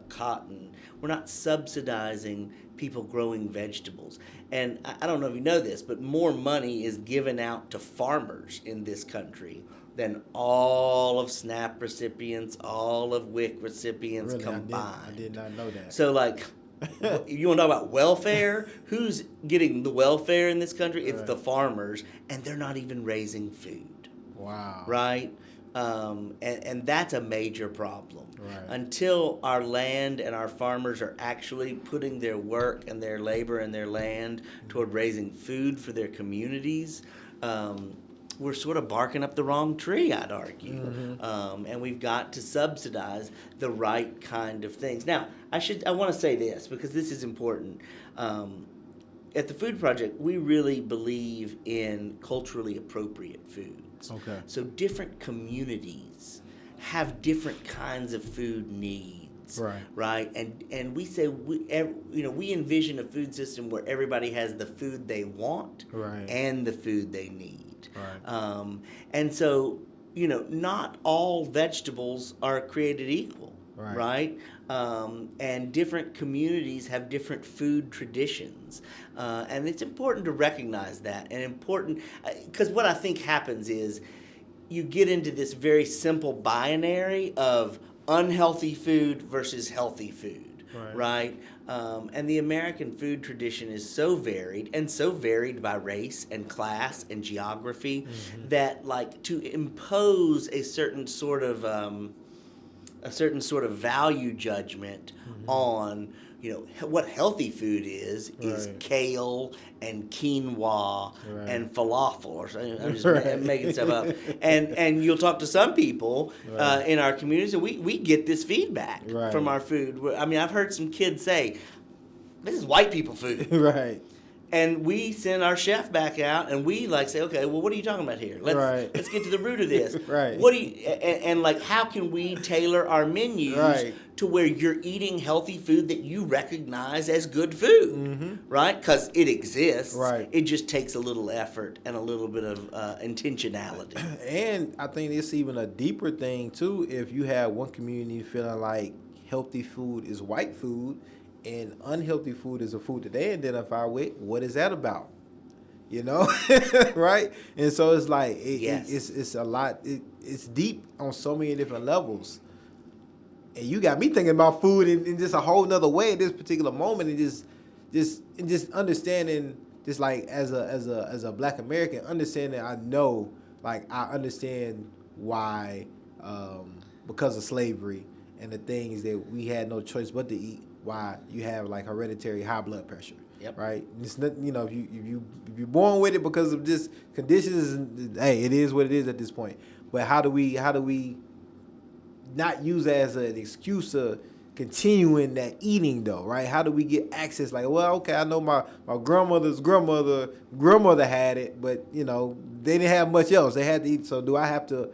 cotton. We're not subsidizing people growing vegetables. And I don't know if you know this, but more money is given out to farmers in this country than all of SNAP recipients, all of WIC recipients combined. I did not know that. So, like, you want to talk about welfare? Who's getting the welfare in this country? It's the farmers, and they're not even raising food. Wow. Right? And that's a major problem. Right. Until our land and our farmers are actually putting their work and their labor and their land toward raising food for their communities, we're sort of barking up the wrong tree, I'd argue. And we've got to subsidize the right kind of things. Now, I want to say this because this is important. At the Food Project, we really believe in culturally appropriate foods. Okay. So different communities have different kinds of food needs. Right. And we say we envision a food system where everybody has the food they want and the food they need. And so, not all vegetables are created equal, right? And different communities have different food traditions. And it's important to recognize that, and because what I think happens is you get into this very simple binary of unhealthy food versus healthy food, right? And the American food tradition is so varied, and so varied by race and class and geography, that like to impose a certain sort of value judgment on what healthy food is kale and quinoa and falafel, or something. I'm just making stuff up. And you'll talk to some people in our communities, and we get this feedback from our food. I mean, I've heard some kids say, "This is white people food." And we send our chef back out, and we like say, okay, well, what are you talking about here? Let's get to the root of this. Right. What do you and like how can we tailor our menus Right. to where you're eating healthy food that you recognize as good food, right? Because it exists. Right. It just takes a little effort and a little bit of intentionality. And I think it's even a deeper thing too. If you have one community feeling like healthy food is white food, and unhealthy food is a food that they identify with, what is that about? You know, right? And so it's like it's a lot. It's deep on so many different levels. And you got me thinking about food in just a whole nother way at this particular moment, and just understanding, just like as a Black American, understanding. I know, like I understand why, because of slavery and the things that we had no choice but to eat. Why you have like hereditary high blood pressure, right? It's not, if you're born with it because of just conditions. Hey, it is what it is at this point. But how do we not use it as an excuse of continuing that eating though, right? How do we get access? Like, well, okay, I know my grandmother's grandmother had it, but they didn't have much else. They had to eat. So do I have to?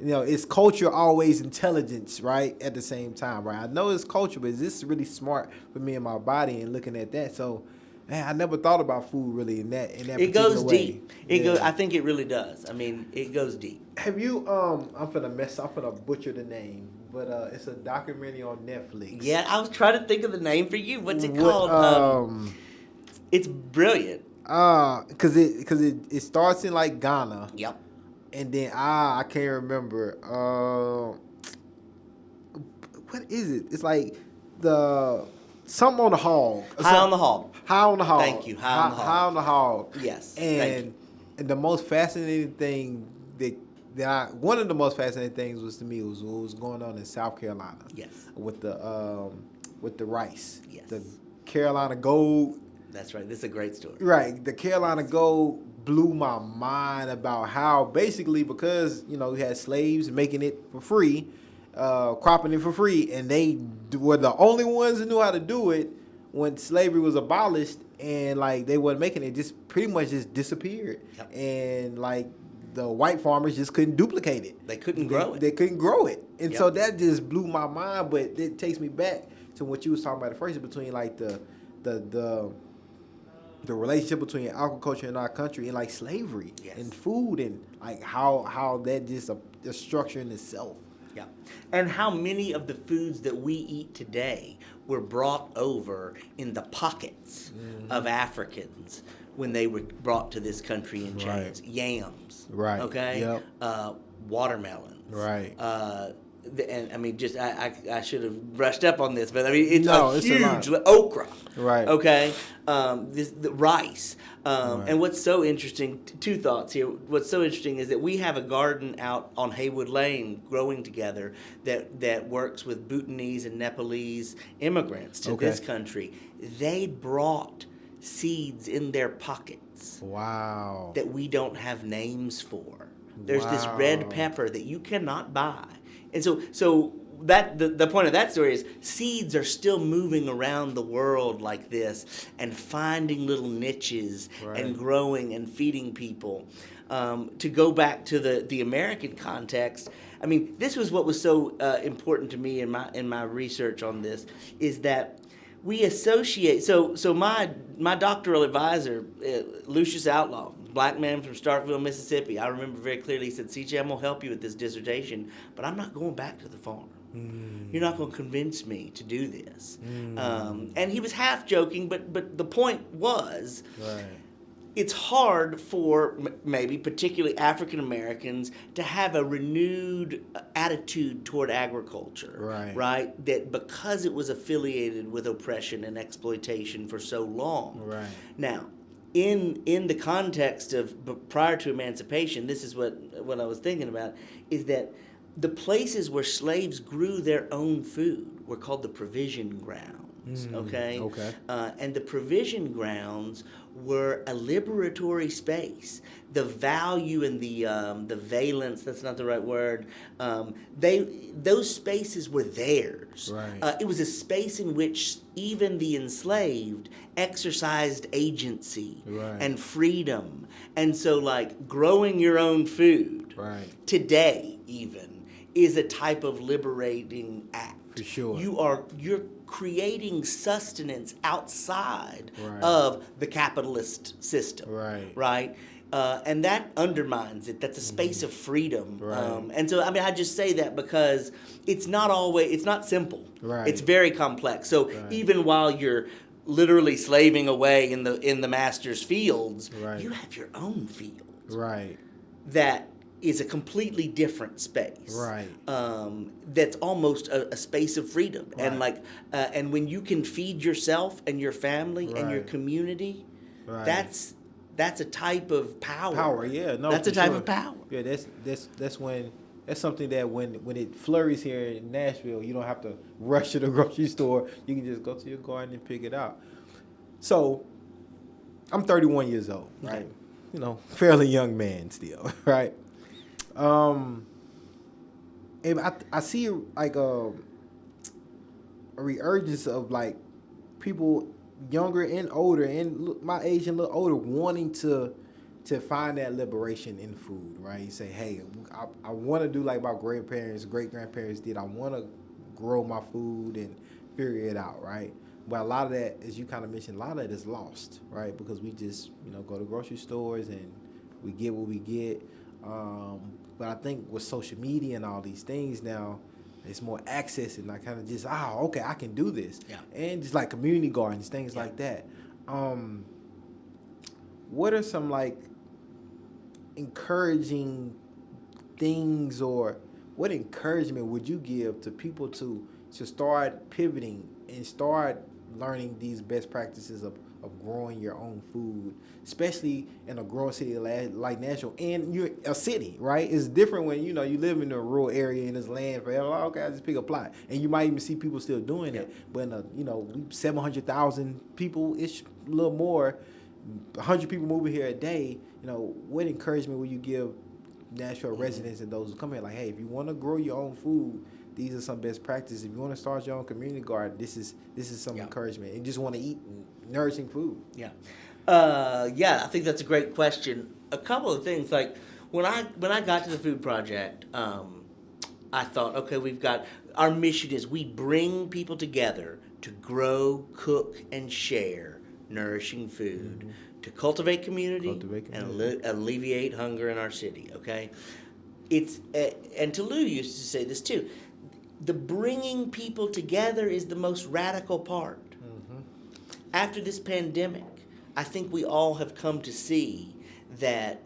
It's culture always intelligence, right? At the same time, right? I know it's culture, but is this really smart for me and my body and looking at that? So, man, I never thought about food really in that it goes way. Deep. It goes. I think it really does. I mean, it goes deep. Have you? I'm finna butcher the name, but it's a documentary on Netflix. Yeah, I was trying to think of the name for you. What's it called? It's brilliant. Cause it starts in like Ghana. Yep. And then I can't remember. What is it? It's like something on the hog. High on the hog. High on the hog. Thank you. High on the hog. High on the hog. Yes. And the most fascinating thing one of the most fascinating things was to me was what was going on in South Carolina. Yes. With the rice. Yes. The Carolina Gold. That's right. This is a great story. Right. The Carolina Gold blew my mind about how basically because we had slaves making it for free, cropping it for free, and they were the only ones who knew how to do it when slavery was abolished, and like they weren't making it, just pretty much just disappeared. Yep. And like the white farmers just couldn't duplicate it. They couldn't grow it. They couldn't grow it, and so that just blew my mind. But it takes me back to what you was talking about at first, between like the relationship between agriculture in our country and like slavery and food, and like how that just a structure in itself. Yeah. And how many of the foods that we eat today were brought over in the pockets of Africans when they were brought to this country in chains. Right. Yams. Right. Okay. Yep. Watermelons. Right. And I mean, just I should have brushed up on this, but I mean, it's huge okra. Right. Okay. The rice. Right. And what's so interesting? Two thoughts here. What's so interesting is that we have a garden out on Haywood Lane growing together that works with Bhutanese and Nepalese immigrants to this country. They brought seeds in their pockets. Wow. That we don't have names for. There's this red pepper that you cannot buy. And so that the point of that story is seeds are still moving around the world like this and finding little niches and growing and feeding people. To go back to the American context, I mean, this was what was so important to me in my research on this, is that we associate. So my doctoral advisor, Lucius Outlaw, Black man from Starkville, Mississippi. I remember very clearly. He said, "CJ, I'm gonna help you with this dissertation, but I'm not going back to the farm. You're not gonna convince me to do this." And he was half joking, but the point was, it's hard for maybe particularly African Americans to have a renewed attitude toward agriculture, right? That because it was affiliated with oppression and exploitation for so long. Right. Now, in the context of prior to emancipation, this is what I was thinking about, is that the places where slaves grew their own food were called the provision grounds. Okay. Okay. And the provision grounds were a liberatory space. The value and the valence, that's not the right word, those spaces were theirs. Right. It was a space in which even the enslaved exercised agency Right. and freedom. And so, like, growing your own food Right. today even is a type of liberating act. For sure. You're creating sustenance outside Right. of the capitalist system. Right. Right? And that undermines it. That's a space of freedom. Right. And so, I mean, I just say that because it's not simple. Right. It's very complex. So Right. even while you're literally slaving away in the master's fields, Right. you have your own field Right. that is a completely different space. Right. That's almost a space of freedom. And Right. and when you can feed yourself and your family and your Right. community, Right. that's a type of power. Power, yeah, no, That's a for type sure. of power. Yeah, that's something that when it flurries here in Nashville, you don't have to rush to the grocery store. You can just go to your garden and pick it out. So, I'm 31 years old, right? Okay. You know, fairly young man still, right? And I see like a resurgence of like people younger and older and my age and a little older wanting to find that liberation in food, right? You say, hey, I want to do like my great-grandparents did. I want to grow my food and figure it out, right? But a lot of that, as you kind of mentioned, a lot of that is lost, right? Because we just, go to grocery stores and we get what we get. But I think with social media and all these things now, it's more access and I kind of just, okay, I can do this. Yeah. And just like community gardens, things like that. What are some like encouraging things or what encouragement would you give to people to start pivoting and start learning these best practices of growing your own food, especially in a growing city like Nashville, and you're a city, right? It's different when, you live in a rural area and there's land forever. Okay, I just pick a plot. And you might even see people still doing it. But in we 700,000 people, it's a little more, 100 people moving here a day. What encouragement would you give Nashville residents and those who come here? Like, hey, if you want to grow your own food, these are some best practices. If you want to start your own community garden, this is some encouragement. And you just want to eat nourishing food. Yeah. I think that's a great question. A couple of things, like when I got to the food project, I thought, okay, we've got, our mission is we bring people together to grow, cook, and share nourishing food, to cultivate community, and alleviate hunger in our city, okay? It's, and Tolu used to say this too, the bringing people together is the most radical part. After this pandemic, I think we all have come to see that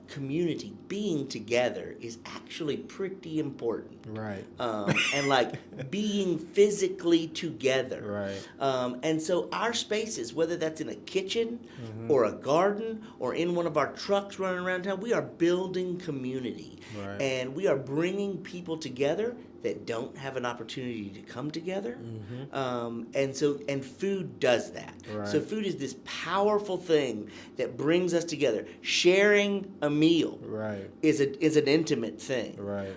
community, being together, is actually pretty important. Right. And like being physically together. Right. And so our spaces, whether that's in a kitchen or a garden or in one of our trucks running around town, we are building community. Right. And we are bringing people together that don't have an opportunity to come together. And food does that. Right. So food is this powerful thing that brings us together. Sharing a meal is an intimate thing. Right.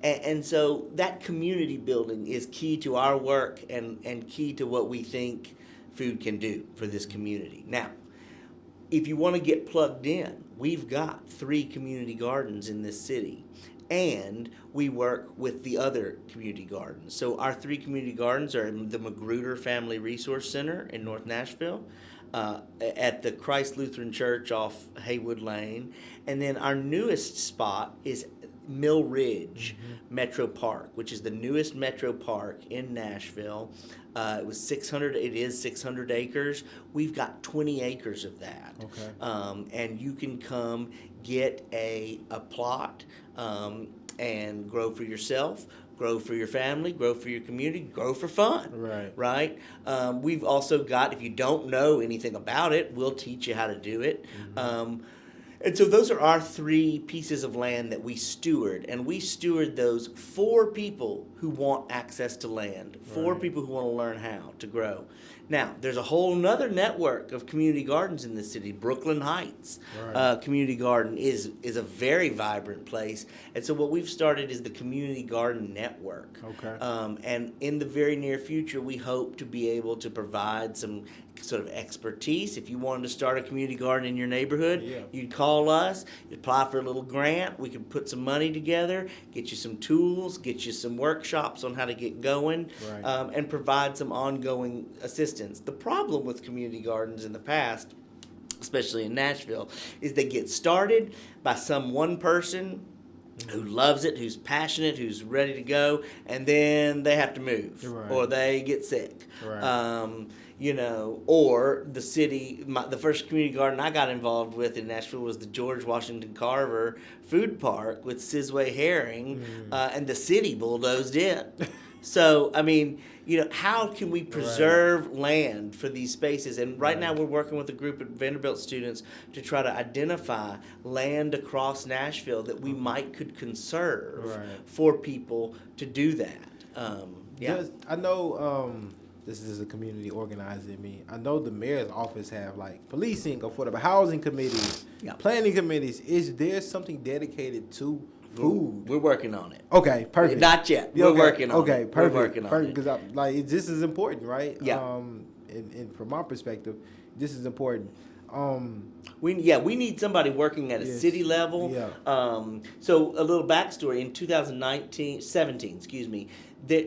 And so that community building is key to our work and key to what we think food can do for this community. Now, if you want to get plugged in, we've got 3 community gardens in this city. And we work with the other community gardens. So our 3 community gardens are in the Magruder Family Resource Center in North Nashville, at the Christ Lutheran Church off Haywood Lane. And then our newest spot is Mill Ridge Metro Park, which is the newest Metro Park in Nashville. It is 600 acres. We've got 20 acres of that. Okay. And you can come get a plot and grow for yourself, grow for your family, grow for your community, grow for fun. Right. We've also got, if you don't know anything about it, we'll teach you how to do it. And so those are our 3 pieces of land that we steward, and we steward those for people who want access to land, for people who want to learn how to grow. Now, there's a whole nother network of community gardens in the city. Brooklyn Heights Community Garden is a very vibrant place. And so what we've started is the Community Garden Network. Okay. And in the very near future, we hope to be able to provide some sort of expertise. If you wanted to start a community garden in your neighborhood, you'd call us, you'd apply for a little grant, we could put some money together, get you some tools, get you some workshops on how to get going, and provide some ongoing assistance. The problem with community gardens in the past, especially in Nashville, is they get started by some one person who loves it, who's passionate, who's ready to go, and then they have to move, or they get sick. Or the city, the first community garden I got involved with in Nashville was the George Washington Carver Food Park with Sizway Herring, and the city bulldozed it. So, I mean, how can we preserve land for these spaces? And right now we're working with a group of Vanderbilt students to try to identify land across Nashville that we could conserve for people to do that. I know this is a community organizer in me. I know the mayor's office have like policing, affordable housing committees, planning committees. Is there something dedicated to food? We're working on it. Okay, perfect. Not yet. We're working on it. Okay, perfect. We're working on it. Because this is important, right? Yeah. And from my perspective, this is important. We need somebody working at a city level. So a little backstory: in 2017,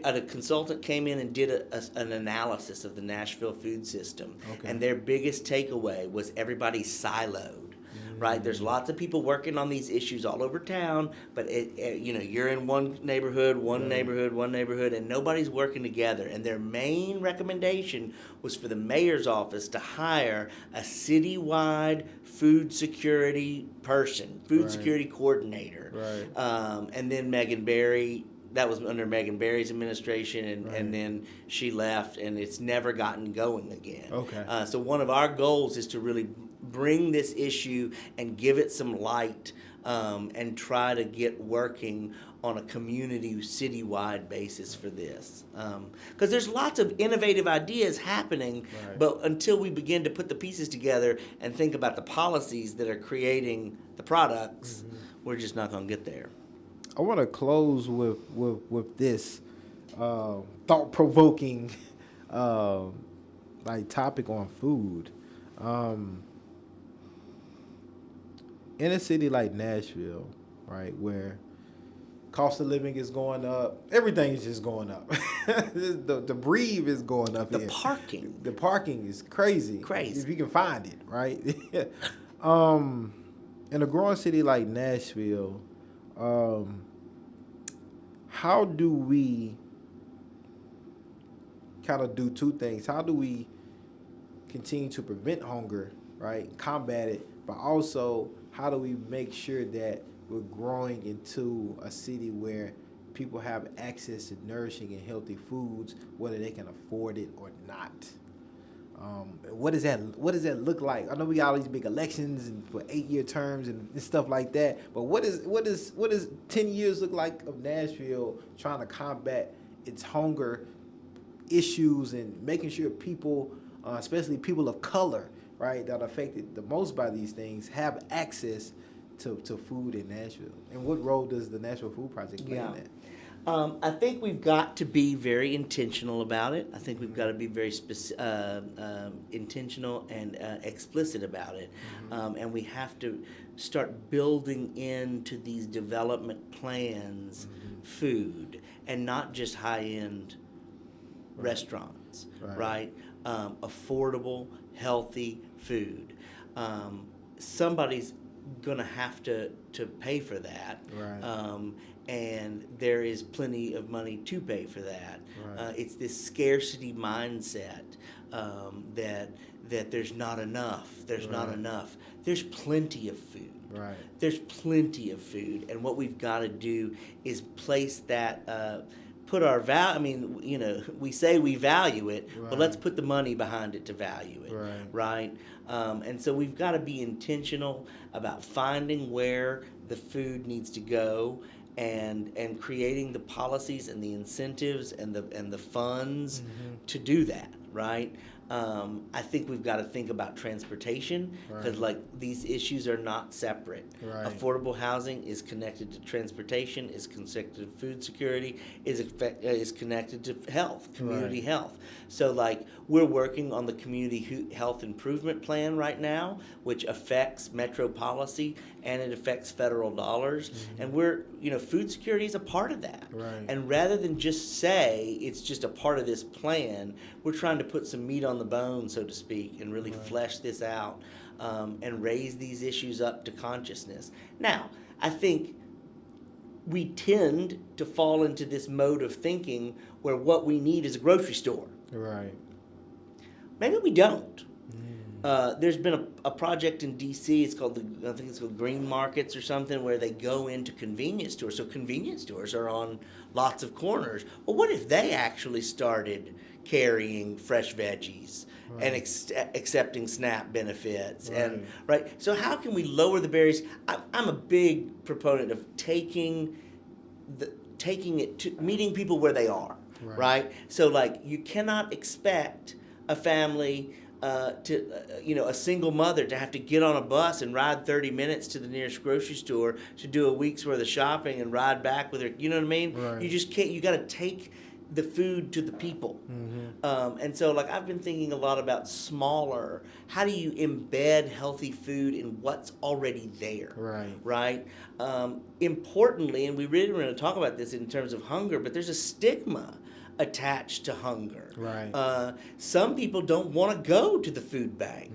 a consultant came in and did an analysis of the Nashville food system, and their biggest takeaway was everybody's siloed. Right, there's lots of people working on these issues all over town, but you're in one neighborhood, and nobody's working together. And their main recommendation was for the mayor's office to hire a citywide food security person, food security coordinator. And then Megan Barry. That was under Megan Barry's administration, and then she left, and it's never gotten going again. So one of our goals is to really bring this issue and give it some light, and try to get working on a community citywide basis for this. Because there's lots of innovative ideas happening, but until we begin to put the pieces together and think about the policies that are creating the products, we're just not going to get there. I want to close with this thought-provoking topic on food. In a city like Nashville, right, where cost of living is going up, everything is just going up. the breathe is going up. The parking is crazy. If you can find it, right? In a growing city like Nashville, how do we kind of do 2 things? How do we continue to prevent hunger, right, combat it, but also how do we make sure that we're growing into a city where people have access to nourishing and healthy foods, whether they can afford it or not? What does that look like? I know we got all these big elections and for 8-year terms and stuff like that, but what does 10 years look like of Nashville trying to combat its hunger issues and making sure people, especially people of color, right, that are affected the most by these things, have access to food in Nashville? And what role does the Nashville Food Project play in that? I think we've got to be very intentional about it. I think we've got to be very intentional and explicit about it. And we have to start building into these development plans food, and not just high-end restaurants, right? Affordable, healthy food. Somebody's going to have to pay for that. And there is plenty of money to pay for that. It's this scarcity mindset that there's not enough. There's not enough. There's plenty of food. There's plenty of food, and what we've got to do is place that put our I mean, we say we value it, but Right. let's put the money behind it to value it, right? And so we've got to be intentional about finding where the food needs to go, and creating the policies and the incentives and the funds to do that, right? I think we've got to think about transportation, because like these issues are not separate. Right. Affordable housing is connected to transportation, is connected to food security, is connected to health, community health. So like we're working on the community health improvement plan right now, which affects metro policy and it affects federal dollars. And food security is a part of that. Right. And rather than just say it's just a part of this plan, we're trying to put some meat on the bone, so to speak, and really flesh this out, and raise these issues up to consciousness. Now, I think we tend to fall into this mode of thinking where what we need is a grocery store. Right. Maybe we don't. There's been a project in DC. It's called I think it's called Green Markets or something, where they go into convenience stores. So convenience stores are on lots of corners. Well, what if they actually started carrying fresh veggies and accepting SNAP benefits? And so how can we lower the barriers? I'm a big proponent of taking it to meeting people where they are. Right. So like you cannot expect a family a single mother to have to get on a bus and ride 30 minutes to the nearest grocery store to do a week's worth of shopping and ride back with her. You know what I mean? Right. You just can't. You got to take the food to the people. And so like I've been thinking a lot about smaller. How do you embed healthy food in what's already there? Right. Importantly, and we really want to talk about this in terms of hunger, but there's a stigma attached to hunger. Some people don't want to go to the food bank.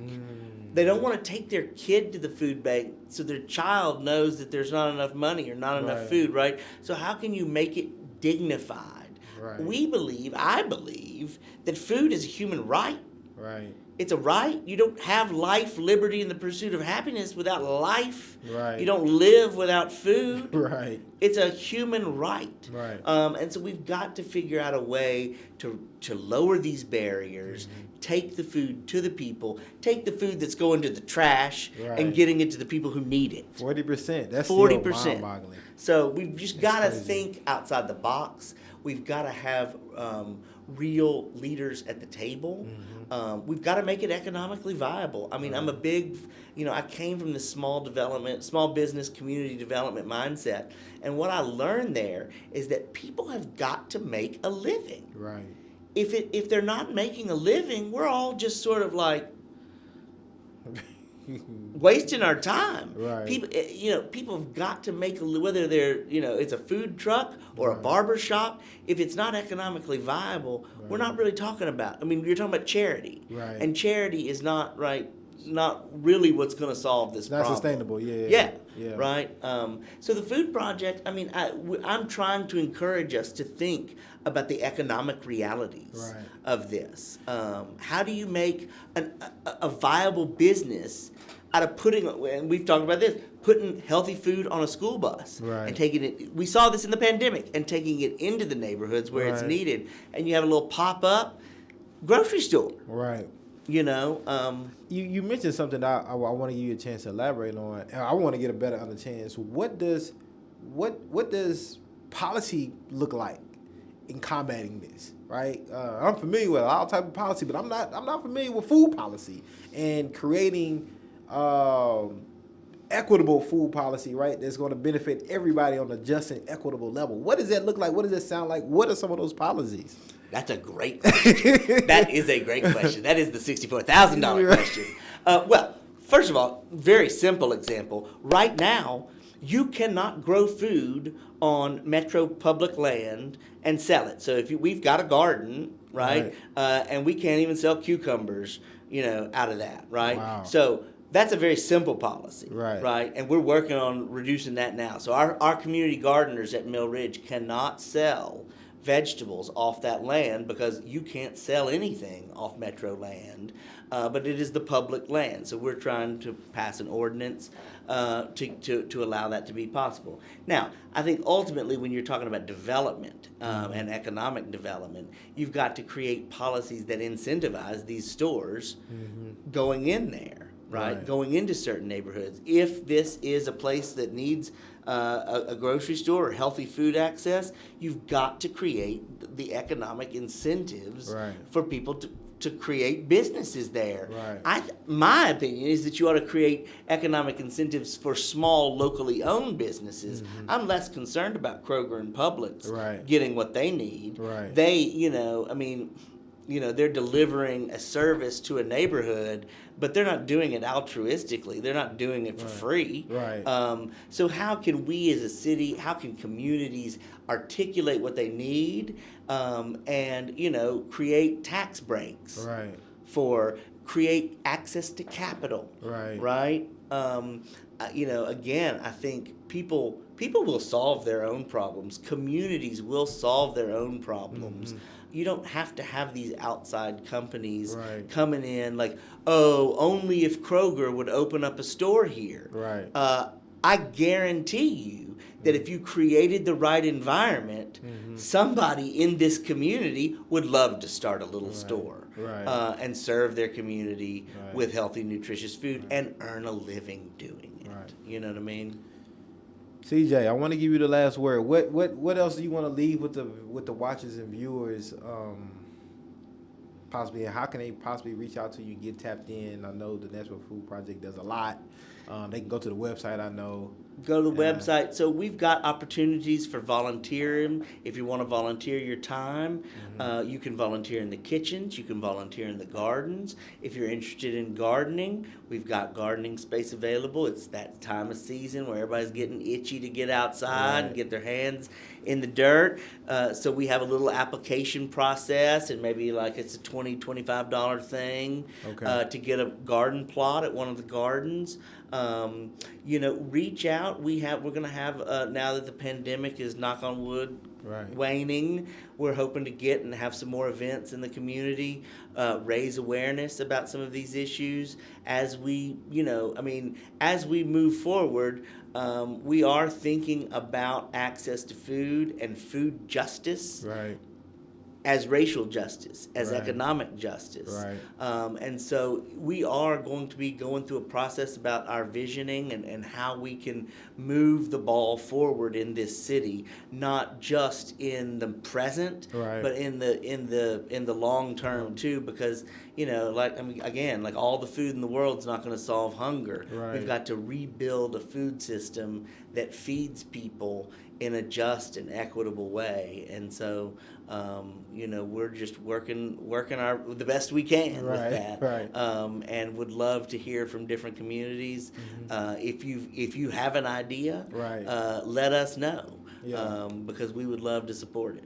They don't want to take their kid to the food bank so their child knows that there's not enough money or not enough food, right? So how can you make it dignified? I believe that food is a human right. It's a right. You don't have life, liberty, and the pursuit of happiness without life. You don't live without food. It's a human right. And so we've got to figure out a way to lower these barriers, take the food to the people, take the food that's going to the trash and getting it to the people who need it. 40%. That's 40%. Still mind-boggling. So we've just got to think outside the box. We've got to have real leaders at the table. We've got to make it economically viable. I mean, I'm a big, I came from this small business, community development mindset. And what I learned there is that people have got to make a living. If they're not making a living, we're all just sort of like wasting our time. People have got to make whether they're, it's a food truck or a barber shop. If it's not economically viable, we're not really talking about. I mean, you're talking about charity, and charity is not really what's going to solve this problem. Not sustainable. Right. So the food project. I mean, I'm trying to encourage us to think about the economic realities of this. How do you make a viable business out of putting, and we've talked about this, putting healthy food on a school bus and taking it. We saw this in the pandemic, and taking it into the neighborhoods where it's needed, and you have a little pop-up grocery store. You mentioned something that I want to give you a chance to elaborate on. I want to get a better understanding. So what does policy look like in combating this? I'm familiar with all type of policy, but I'm not familiar with food policy and creating equitable food policy, that's going to benefit everybody on a just and equitable level. What does that look like? What does that sound like? What are some of those policies? That's a great question. That is a great question. That is the $64,000 question. Well, first of all, very simple example. Right now, you cannot grow food on metro public land and sell it. So we've got a garden, and we can't even sell cucumbers, out of that, Wow. So that's a very simple policy, and we're working on reducing that now. So our community gardeners at Mill Ridge cannot sell vegetables off that land because you can't sell anything off metro land, but it is the public land. So we're trying to pass an ordinance to allow that to be possible. Now, I think ultimately when you're talking about development and economic development, you've got to create policies that incentivize these stores going in there. Right, going into certain neighborhoods. If this is a place that needs a grocery store or healthy food access, you've got to create the economic incentives for people to create businesses there. My opinion is that you ought to create economic incentives for small, locally owned businesses. I'm less concerned about Kroger and Publix getting what they need. They, they're delivering a service to a neighborhood, but they're not doing it altruistically. They're not doing it for free. So how can we as a city, how can communities articulate what they need and, create tax breaks create access to capital, again, I think people will solve their own problems. Communities will solve their own problems. You don't have to have these outside companies coming in like, oh, only if Kroger would open up a store here. I guarantee you that if you created the right environment, somebody in this community would love to start a little store and serve their community with healthy, nutritious food and earn a living doing it. You know what I mean? CJ, I want to give you the last word. What else do you want to leave with the watchers and viewers? Possibly, and how can they possibly reach out to you, get tapped in? I know the Nashville Food Project does a lot. They can go to the website. I know. Go to the website. So we've got opportunities for volunteering. If you want to volunteer your time, you can volunteer in the kitchens. You can volunteer in the gardens. If you're interested in gardening, we've got gardening space available. It's that time of season where everybody's getting itchy to get outside and get their hands in the dirt. So we have a little application process, and maybe like it's a $20, $25 thing to get a garden plot at one of the gardens. Reach out. We're going to have, now that the pandemic is, knock on wood, waning, we're hoping to get and have some more events in the community, raise awareness about some of these issues as we, as we move forward. We are thinking about access to food and food justice. As racial justice, as economic justice. And so we are going to be going through a process about our visioning and how we can move the ball forward in this city, not just in the present, but in the long term too, because like all the food in the world is not going to solve hunger. We've got to rebuild a food system that feeds people in a just and equitable way. And so we're just working the best we can with that, and would love to hear from different communities. If you have an idea, let us know, because we would love to support it.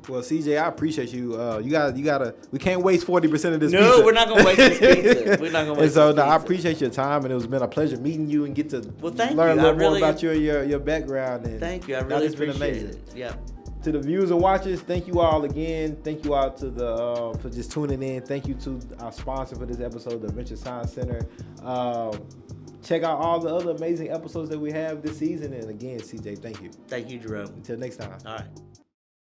Well, CJ, I appreciate you. You gotta. We can't waste 40% of this. No, pizza. we're not gonna waste this pizza. We're not gonna waste. And so, I appreciate your time, and it's been a pleasure meeting you and get to learn a little more about your background. And thank you. I really appreciate amazing. it. Yeah. To the viewers and watchers, thank you all again. Thank you all to the for just tuning in. Thank you to our sponsor for this episode, the Venture Science Center. Check out all the other amazing episodes that we have this season. And again, CJ, thank you. Thank you, Jerome. Until next time. All right.